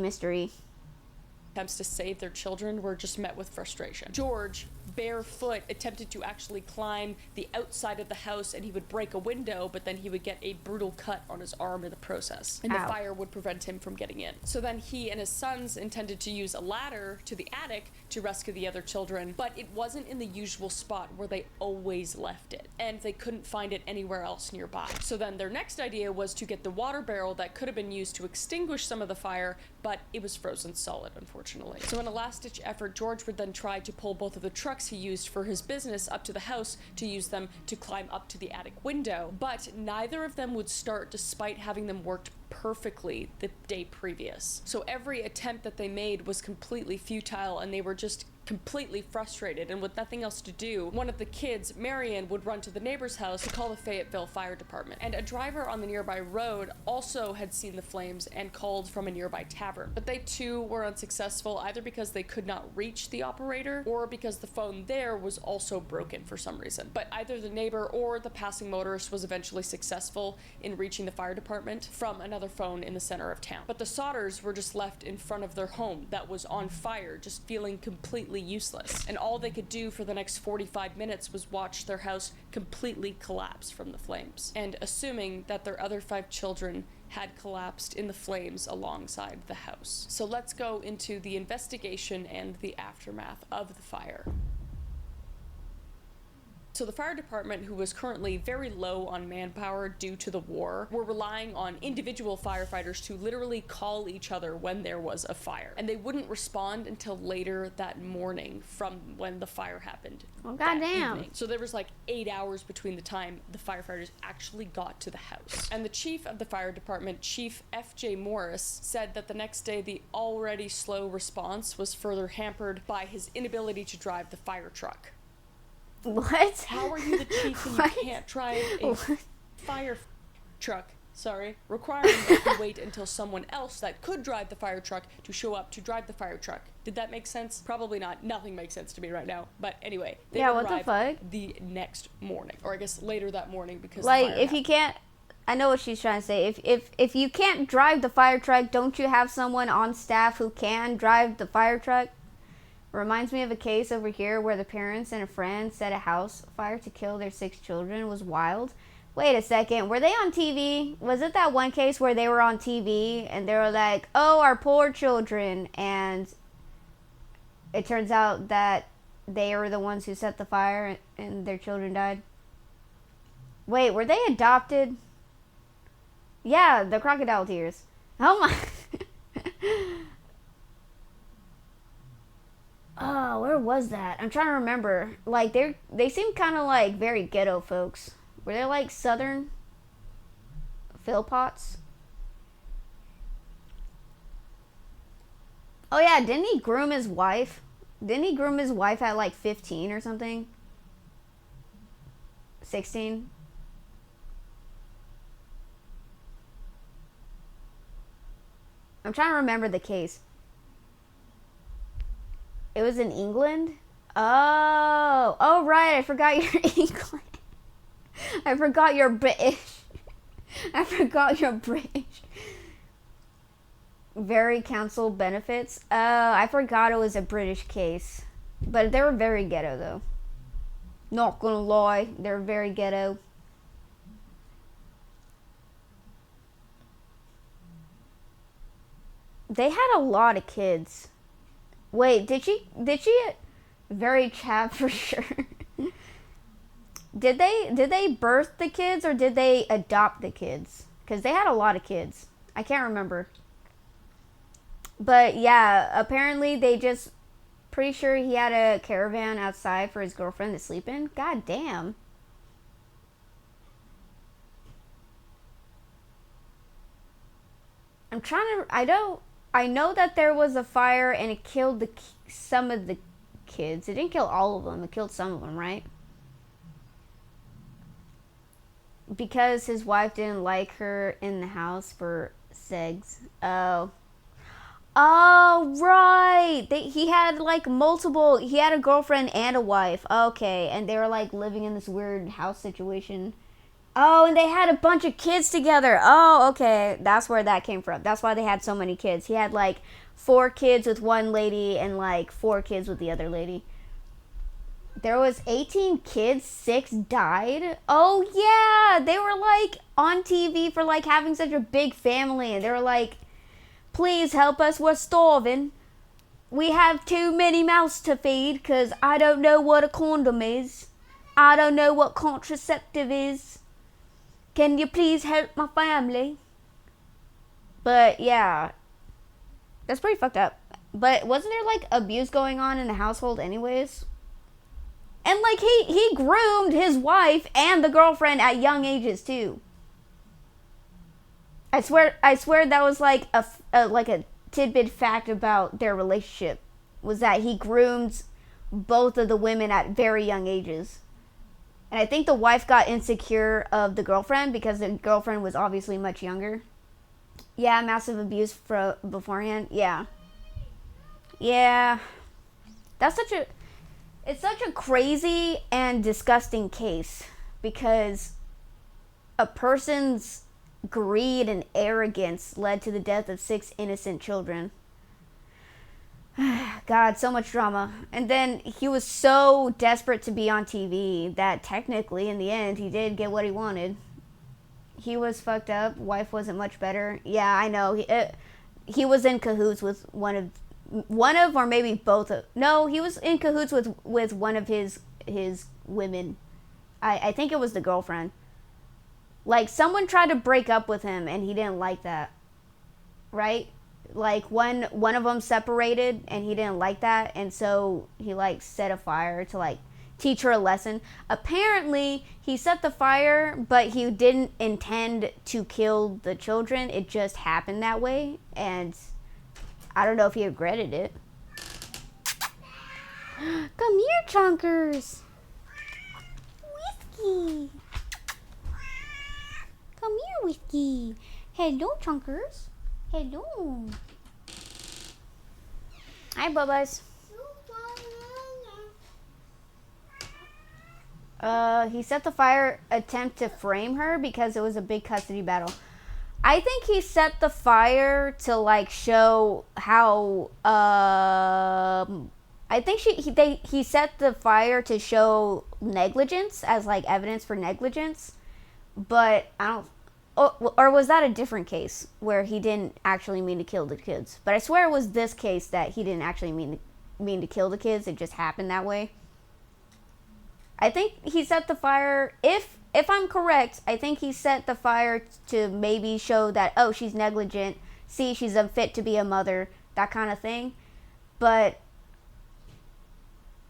attempts to save their children were just met with frustration. George, barefoot, attempted to actually climb the outside of the house, and he would break a window, but then he would get a brutal cut on his arm in the process, and the fire would prevent him from getting in. So then he and his sons intended to use a ladder to the attic to rescue the other children, but it wasn't in the usual spot where they always left it, and they couldn't find it anywhere else nearby. So then their next idea was to get the water barrel that could have been used to extinguish some of the fire, but it was frozen solid, unfortunately. So in a last-ditch effort, George would then try to pull both of the trucks he used for his business up to the house to use them to climb up to the attic window, but neither of them would start despite having them worked perfectly the day previous. So every attempt that they made was completely futile, and they were just completely frustrated, and with nothing else to do, one of the kids, Marion, would run to the neighbor's house to call the Fayetteville Fire Department. And a driver on the nearby road also had seen the flames and called from a nearby tavern. But they too were unsuccessful, either because they could not reach the operator or because the phone there was also broken for some reason. But either the neighbor or the passing motorist was eventually successful in reaching the fire department from another phone in the center of town. But the Sodders were just left in front of their home that was on fire, just feeling completely useless, and all they could do for the next 45 minutes was watch their house completely collapse from the flames, and assuming that their other 5 children had collapsed in the flames alongside the house. So let's go into the investigation and the aftermath of the fire. So the fire department, who was currently very low on manpower due to the war, were relying on individual firefighters to literally call each other when there was a fire. And they wouldn't respond until later that morning from when the fire happened. Well, goddamn. So there was like 8 hours between the time the firefighters actually got to the house. And the chief of the fire department, Chief F.J. Morris, said that the next day the already slow response was further hampered by his inability to drive the fire truck. What? How are you the chief and you can't drive a fire truck? Sorry. Requiring that you wait until someone else that could drive the fire truck to show up to drive the fire truck. Did that make sense? Probably not. Nothing makes sense to me right now. But anyway, they what the fuck? The next morning, or I guess later that morning, because like the fire if happened. you can't, I know what she's trying to say. If you can't drive the fire truck, don't you have someone on staff who can drive the fire truck? Reminds me of a case over here where the parents and a friend set a house fire to kill their 6 children. It was wild. Wait a second. Were they on TV? Was it that one case where they were on TV and they were like, oh, our poor children? And it turns out that they were the ones who set the fire and their children died. Wait, were they adopted? Yeah, the crocodile tears. Oh my. Oh, where was that? I'm trying to remember. Like, they seem kind of like very ghetto folks. Were they like Southern Philpots? Oh yeah, didn't he groom his wife? Didn't he groom his wife at like 15 or something? 16? I'm trying to remember the case. It was in England? Oh right, I forgot you're England. I forgot you're British. I forgot you're British. Very council benefits. I forgot it was a British case. But they were very ghetto though. Not gonna lie, they're very ghetto. They had a lot of kids. Wait, did she very chav for sure. Did they birth the kids or did they adopt the kids? Cuz they had a lot of kids. I can't remember. But yeah, apparently they just pretty sure he had a caravan outside for his girlfriend to sleep in. God damn. I'm trying to I know that there was a fire and it killed some of the kids. It didn't kill all of them. It killed some of them, right? Because his wife didn't like her in the house for sex. Oh, right. He had like multiple. He had a girlfriend and a wife. Okay, and they were like living in this weird house situation. Oh, and they had a bunch of kids together. Oh, okay. That's where that came from. That's why they had so many kids. He had like 4 kids with one lady and like 4 kids with the other lady. There was 18 kids, 6 died. Oh, yeah. They were like on TV for like having such a big family. And they were like, please help us. We're starving. We have too many mouths to feed because I don't know what a condom is. I don't know what contraceptive is. Can you please help my family? But yeah, that's pretty fucked up. But wasn't there like abuse going on in the household anyways? And like he groomed his wife and the girlfriend at young ages too. I swear that was like a tidbit fact about their relationship was that he groomed both of the women at very young ages. And I think the wife got insecure of the girlfriend because the girlfriend was obviously much younger. Yeah, massive abuse beforehand. Yeah. Yeah. It's such a crazy and disgusting case because a person's greed and arrogance led to the death of 6 innocent children. God, so much drama. And then he was so desperate to be on TV that technically in the end he did get what he wanted. He was fucked up. Wife wasn't much better. Yeah, I know. He was in cahoots with one of or maybe both of. No, he was in cahoots with one of his women. I think it was the girlfriend. Like someone tried to break up with him and he didn't like that. Right? Like one of them separated and he didn't like that, and so he like set a fire to like teach her a lesson. Apparently he set the fire but he didn't intend to kill the children. It just happened that way, and I don't know if he regretted it. Come here, Chunkers. Whiskey. Come here, Whiskey. Hello, Chunkers. Hello. Hi, Bubba's. He set the fire attempt to frame her because it was a big custody battle. I think he set the fire to like show how I think he set the fire to show negligence as like evidence for negligence, but I don't. Or was that a different case where he didn't actually mean to kill the kids? But I swear it was this case that he didn't actually mean to kill the kids. It just happened that way. I think he set the fire. If I'm correct, I think he set the fire to maybe show that, oh, she's negligent. See, she's unfit to be a mother. That kind of thing. But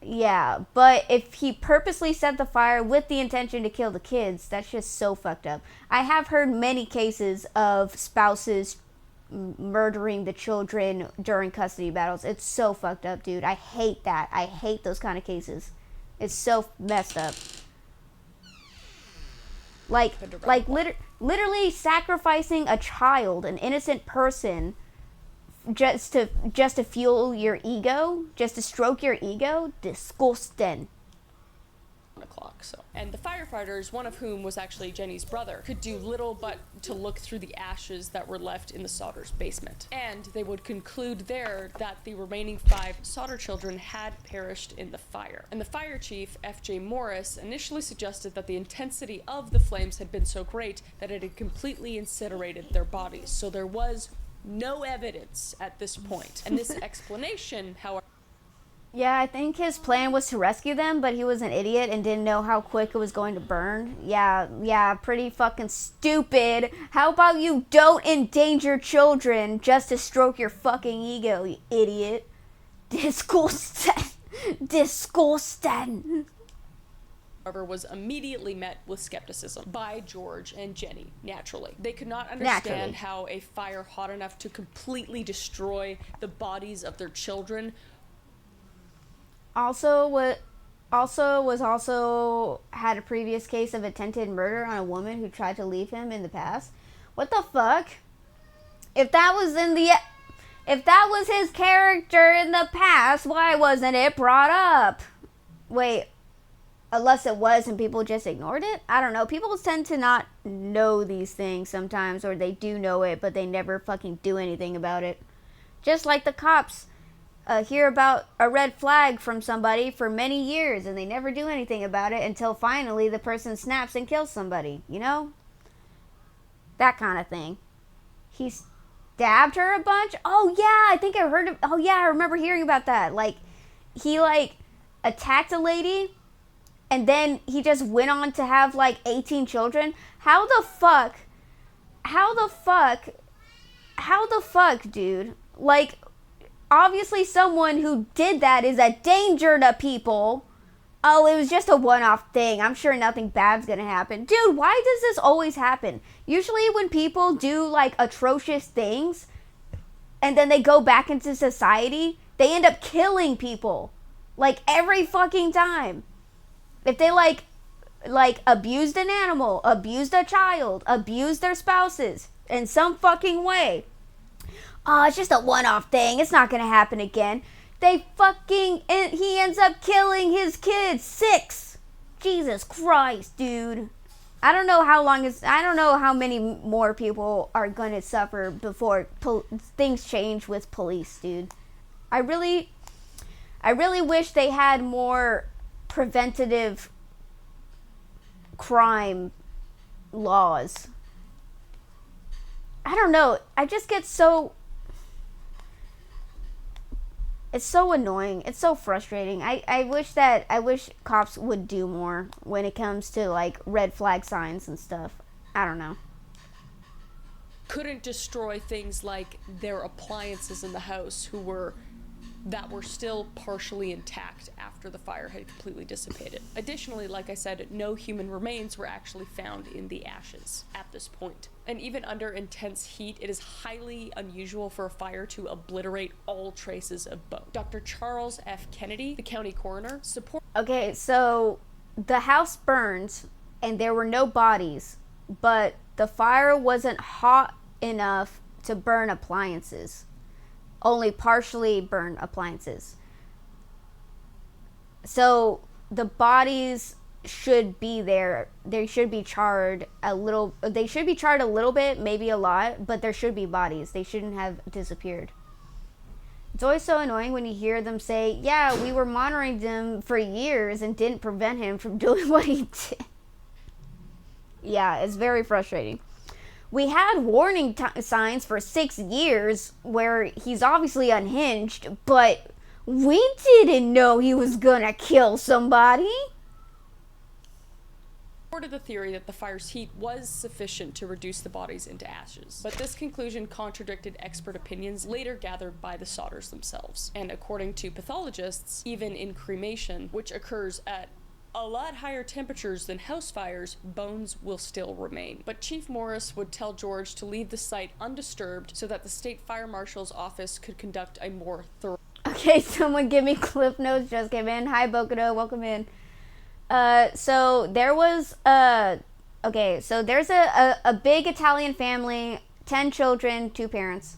yeah, but if he purposely set the fire with the intention to kill the kids, that's just so fucked up. I have heard many cases of spouses murdering the children during custody battles. It's so fucked up, dude. I hate that. I hate those kind of cases. It's so messed up. Literally sacrificing a child, an innocent person, just to fuel your ego, just to stroke your ego. Disgusting. O'clock. And the firefighters, one of whom was actually Jenny's brother, could do little but to look through the ashes that were left in the Sauter's basement. And they would conclude there that the remaining 5 Sauter children had perished in the fire. And the fire chief, F.J. Morris, initially suggested that the intensity of the flames had been so great that it had completely incinerated their bodies. So there was no evidence at this point. And this explanation, however... Yeah, I think his plan was to rescue them, but he was an idiot and didn't know how quick it was going to burn. Yeah, pretty fucking stupid. How about you don't endanger children just to stroke your fucking ego, you idiot? Disgusting. Disgusting. However, was immediately met with skepticism by George and Jenny, naturally. They could not understand how a fire hot enough to completely destroy the bodies of their children also had a previous case of attempted murder on a woman who tried to leave him in the past. What the fuck? If that was his character in the past, why wasn't it brought up? Wait, unless it was and people just ignored it? I don't know. People tend to not know these things sometimes, or they do know it, but they never fucking do anything about it. Just like the cops hear about a red flag from somebody for many years and they never do anything about it until finally the person snaps and kills somebody, you know? That kind of thing. He stabbed her a bunch? Oh yeah, I think I heard of, oh yeah, I remember hearing about that. Like, he attacked a lady and then he just went on to have 18 children. How the fuck, dude? Obviously someone who did that is a danger to people. Oh, it was just a one-off thing. I'm sure nothing bad's gonna happen. Dude, why does this always happen? Usually when people do atrocious things and then they go back into society, they end up killing people. Every fucking time. If they abused an animal, abused a child, abused their spouses in some fucking way. Oh, it's just a one-off thing. It's not gonna happen again. He ends up killing his kids. 6. Jesus Christ, dude. I don't know how many more people are gonna suffer before things change with police, dude. I really wish they had more preventative crime laws. I don't know. I just get so... It's so annoying. It's so frustrating. I wish cops would do more when it comes to red flag signs and stuff. I don't know. Couldn't destroy things like their appliances in the house that were still partially intact after the fire had completely dissipated. Additionally, like I said, no human remains were actually found in the ashes at this point. And even under intense heat, it is highly unusual for a fire to obliterate all traces of bone. Dr. Charles F. Kennedy, the county coroner, Okay, so the house burned and there were no bodies, but the fire wasn't hot enough to burn appliances. Only partially burn appliances. So the bodies should be there. They should be charred a little. They should be charred a little bit, maybe a lot, but there should be bodies. They shouldn't have disappeared. It's always so annoying when you hear them say, yeah, we were monitoring him for years and didn't prevent him from doing what he did. Yeah, it's very frustrating. We had warning signs for 6 years where he's obviously unhinged, but we didn't know he was gonna kill somebody. Supported the theory that the fire's heat was sufficient to reduce the bodies into ashes. But this conclusion contradicted expert opinions later gathered by the Sodders themselves. And according to pathologists, even in cremation, which occurs at a lot higher temperatures than house fires, bones will still remain. But Chief Morris would tell George to leave the site undisturbed so that the state fire marshal's office could conduct a more thorough... Okay, someone give me Cliff Notes, just came in. Hi, Bokudo, welcome in. So there was, okay, so there's a big Italian family, 10 children, 2 parents.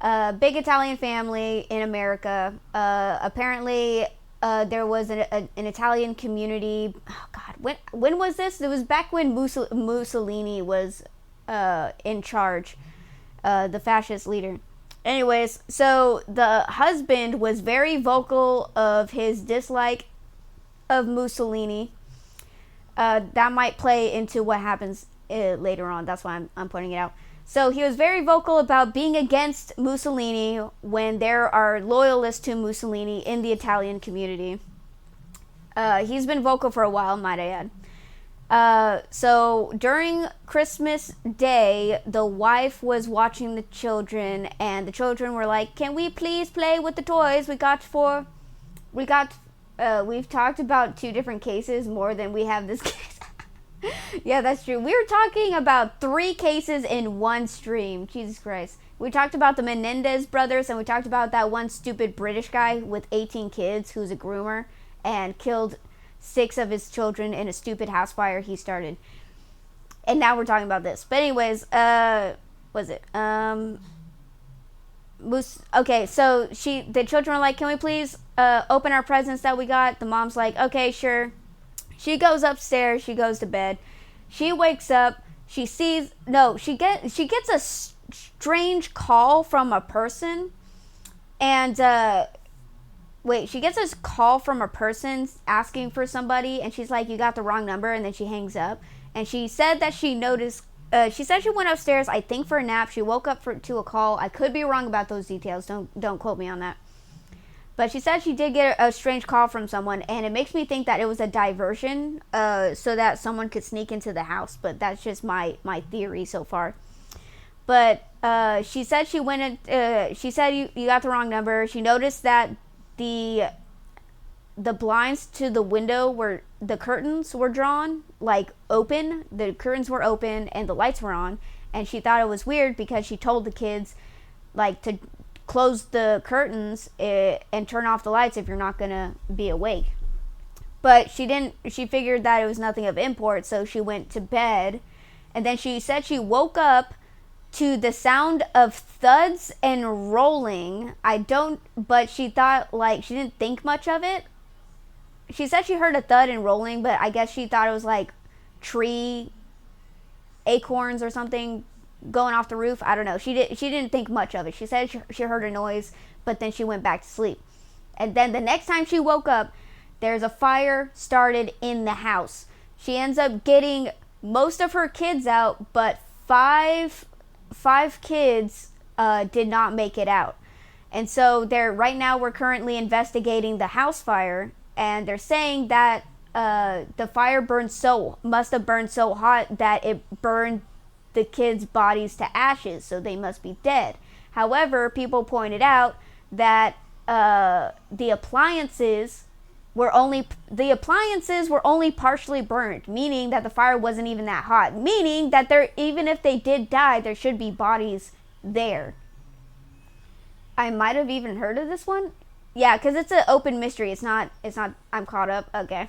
Big Italian family in America. Apparently, there was an Italian community. Oh God, when was this? It was back when Mussolini was in charge, the fascist leader. Anyways, so the husband was very vocal of his dislike of Mussolini. That might play into what happens later on. That's why I'm pointing it out. So he was very vocal about being against Mussolini when there are loyalists to Mussolini in the Italian community. He's been vocal for a while, might I add. So during Christmas Day, the wife was watching the children, and the children were like, "Can we please play with the toys we got?" We've talked about 2 different cases more than we have this case. Yeah, that's true. We were talking about 3 cases in one stream. Jesus Christ. We talked about the Menendez brothers, and we talked about that one stupid British guy with 18 kids who's a groomer and killed 6 of his children in a stupid house fire he started. And now we're talking about this. But anyways, was it? Okay, so the children were like, "Can we please open our presents that we got?" The mom's like, "Okay, sure." She goes upstairs. She goes to bed. She wakes up. She gets a strange call from a person, and she gets a call from a person asking for somebody, and she's like, "You got the wrong number," and then she hangs up. And she said that she noticed. She said she went upstairs, I think, for a nap. She woke up to a call. I could be wrong about those details. Don't quote me on that. But she said she did get a strange call from someone, and it makes me think that it was a diversion, so that someone could sneak into the house. But that's just my theory so far. But she said she went in. She said you got the wrong number. She noticed that the blinds to the window were, the curtains were drawn, like open. The curtains were open and the lights were on. And she thought it was weird because she told the kids, like, to close the curtains and turn off the lights if you're not gonna be awake. But she didn't. She figured that it was nothing of import, so she went to bed. And then she said she woke up to the sound of thuds and rolling. But she thought, like, she didn't think much of it. She said she heard a thud and rolling, but I guess she thought it was like tree acorns or something going off the roof. I don't know. She didn't think much of it. She said she heard a noise, but then she went back to sleep. And then the next time she woke up, there's a fire started in the house. She ends up getting most of her kids out, but five kids did not make it out. And so right now we're currently investigating the house fire. And they're saying that the fire must have burned so hot that it burned the kids' bodies to ashes, so they must be dead. However, people pointed out that the appliances were only partially burned, meaning that the fire wasn't even that hot, meaning that even if they did die, there should be bodies there. I might have even heard of this one. Yeah, because it's an open mystery. It's not, I'm caught up. Okay.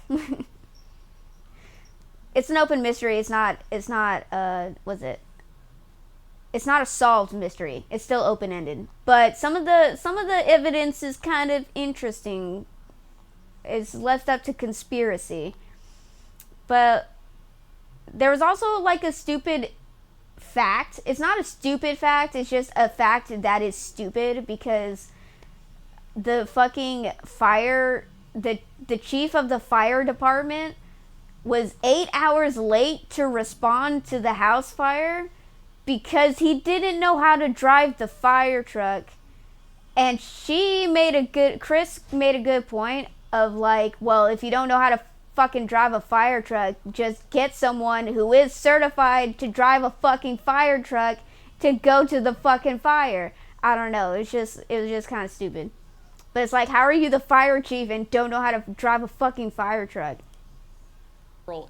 It's an open mystery. It's not, It's not a solved mystery. It's still open-ended. But some of the evidence is kind of interesting. It's left up to conspiracy. But there was also, like, a stupid fact. It's not a stupid fact. It's just a fact that is stupid because the fucking the chief of the fire department was 8 hours late to respond to the house fire because he didn't know how to drive the fire truck. And Chris made a good point of like, well, if you don't know how to fucking drive a fire truck, just get someone who is certified to drive a fucking fire truck to go to the fucking fire. I don't know. It was just kind of stupid. But it's like, how are you the fire chief and don't know how to drive a fucking fire truck?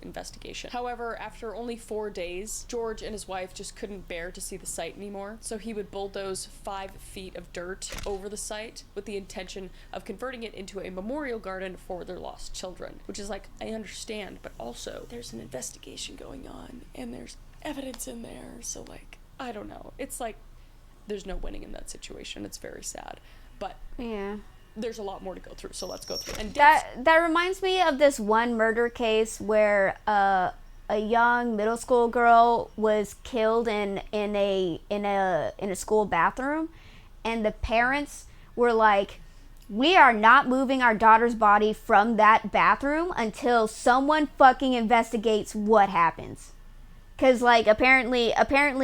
Investigation. However, after only 4 days, George and his wife just couldn't bear to see the site anymore, so he would bulldoze 5 feet of dirt over the site with the intention of converting it into a memorial garden for their lost children. Which is like, I understand, but also there's an investigation going on and there's evidence in there, so like, I don't know. It's like there's no winning in that situation. It's very sad. But yeah, there's a lot more to go through, so let's go through. And that reminds me of this one murder case where a young middle school girl was killed in a school bathroom, and the parents were like, we are not moving our daughter's body from that bathroom until someone fucking investigates what happens. Cause like apparently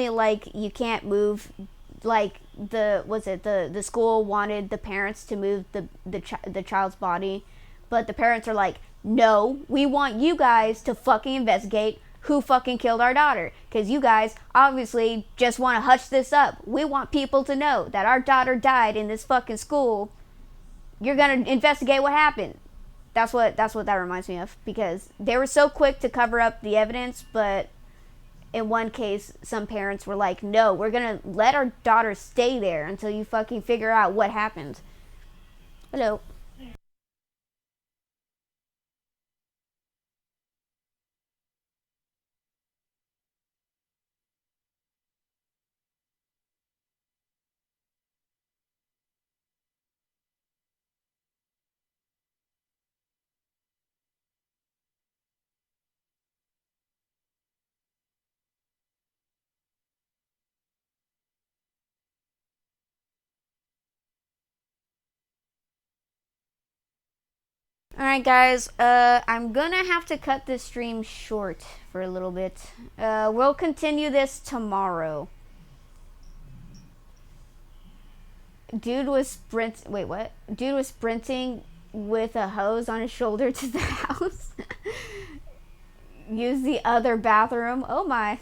like you can't move, like the school wanted the parents to move the child's body, but the parents are like, no, we want you guys to fucking investigate who fucking killed our daughter, because you guys obviously just want to hush this up. We want people to know that our daughter died in this fucking school. You're gonna investigate what happened. That's what that reminds me of, because they were so quick to cover up the evidence, but in one case, some parents were like, no, we're gonna let our daughter stay there until you fucking figure out what happened. Hello. Alright guys, I'm gonna have to cut this stream short for a little bit. We'll continue this tomorrow. Dude was sprinting with a hose on his shoulder to the house. Use the other bathroom. Oh my.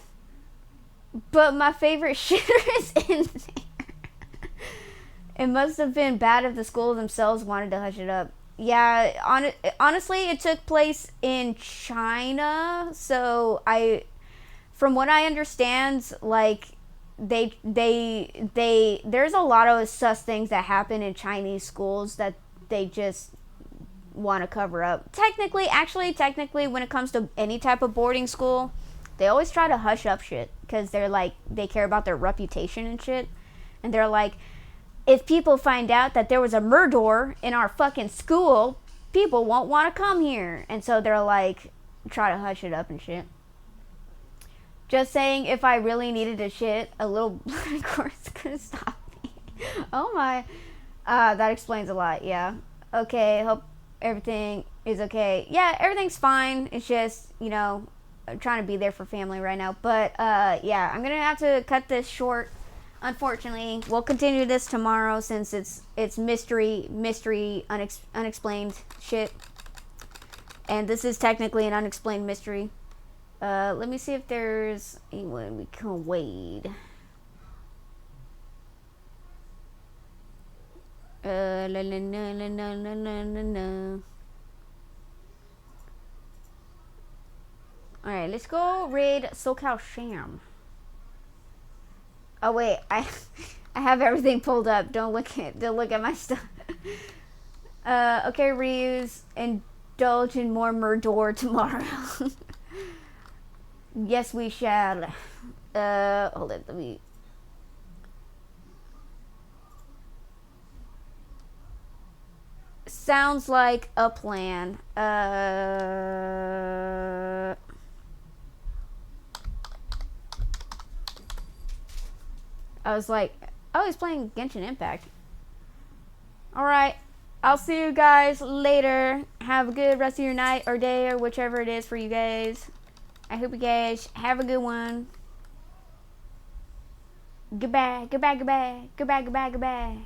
But my favorite shitter is in there. It must have been bad if the school themselves wanted to hush it up. Yeah, honestly, it took place in China, so from what I understand, like, there's a lot of sus things that happen in Chinese schools that they just want to cover up. Technically, when it comes to any type of boarding school, they always try to hush up shit, because they're like, they care about their reputation and shit, and they're like, if people find out that there was a Merdoor in our fucking school, people won't want to come here. And so they're like, try to hush it up and shit. Just saying, if I really needed to shit, a little blood course could stop me. Oh my. That explains a lot, yeah. Okay, hope everything is okay. Yeah, everything's fine. It's just, you know, I'm trying to be there for family right now. But, yeah, I'm gonna have to cut this short. Unfortunately, we'll continue this tomorrow since it's mystery, unexplained shit. And this is technically an unexplained mystery. Let me see if there's anyone we can wade. La la la la la la la la. Alright, let's go raid SoCal Sham. Oh wait, I have everything pulled up. Don't look at my stuff. Okay, reuse. Indulge in more Merdoor tomorrow. Yes, we shall. Hold it. Let me. Sounds like a plan. I was like, oh, he's playing Genshin Impact. Alright. I'll see you guys later. Have a good rest of your night or day or whichever it is for you guys. I hope you guys have a good one. Goodbye, goodbye, goodbye, goodbye, goodbye, goodbye.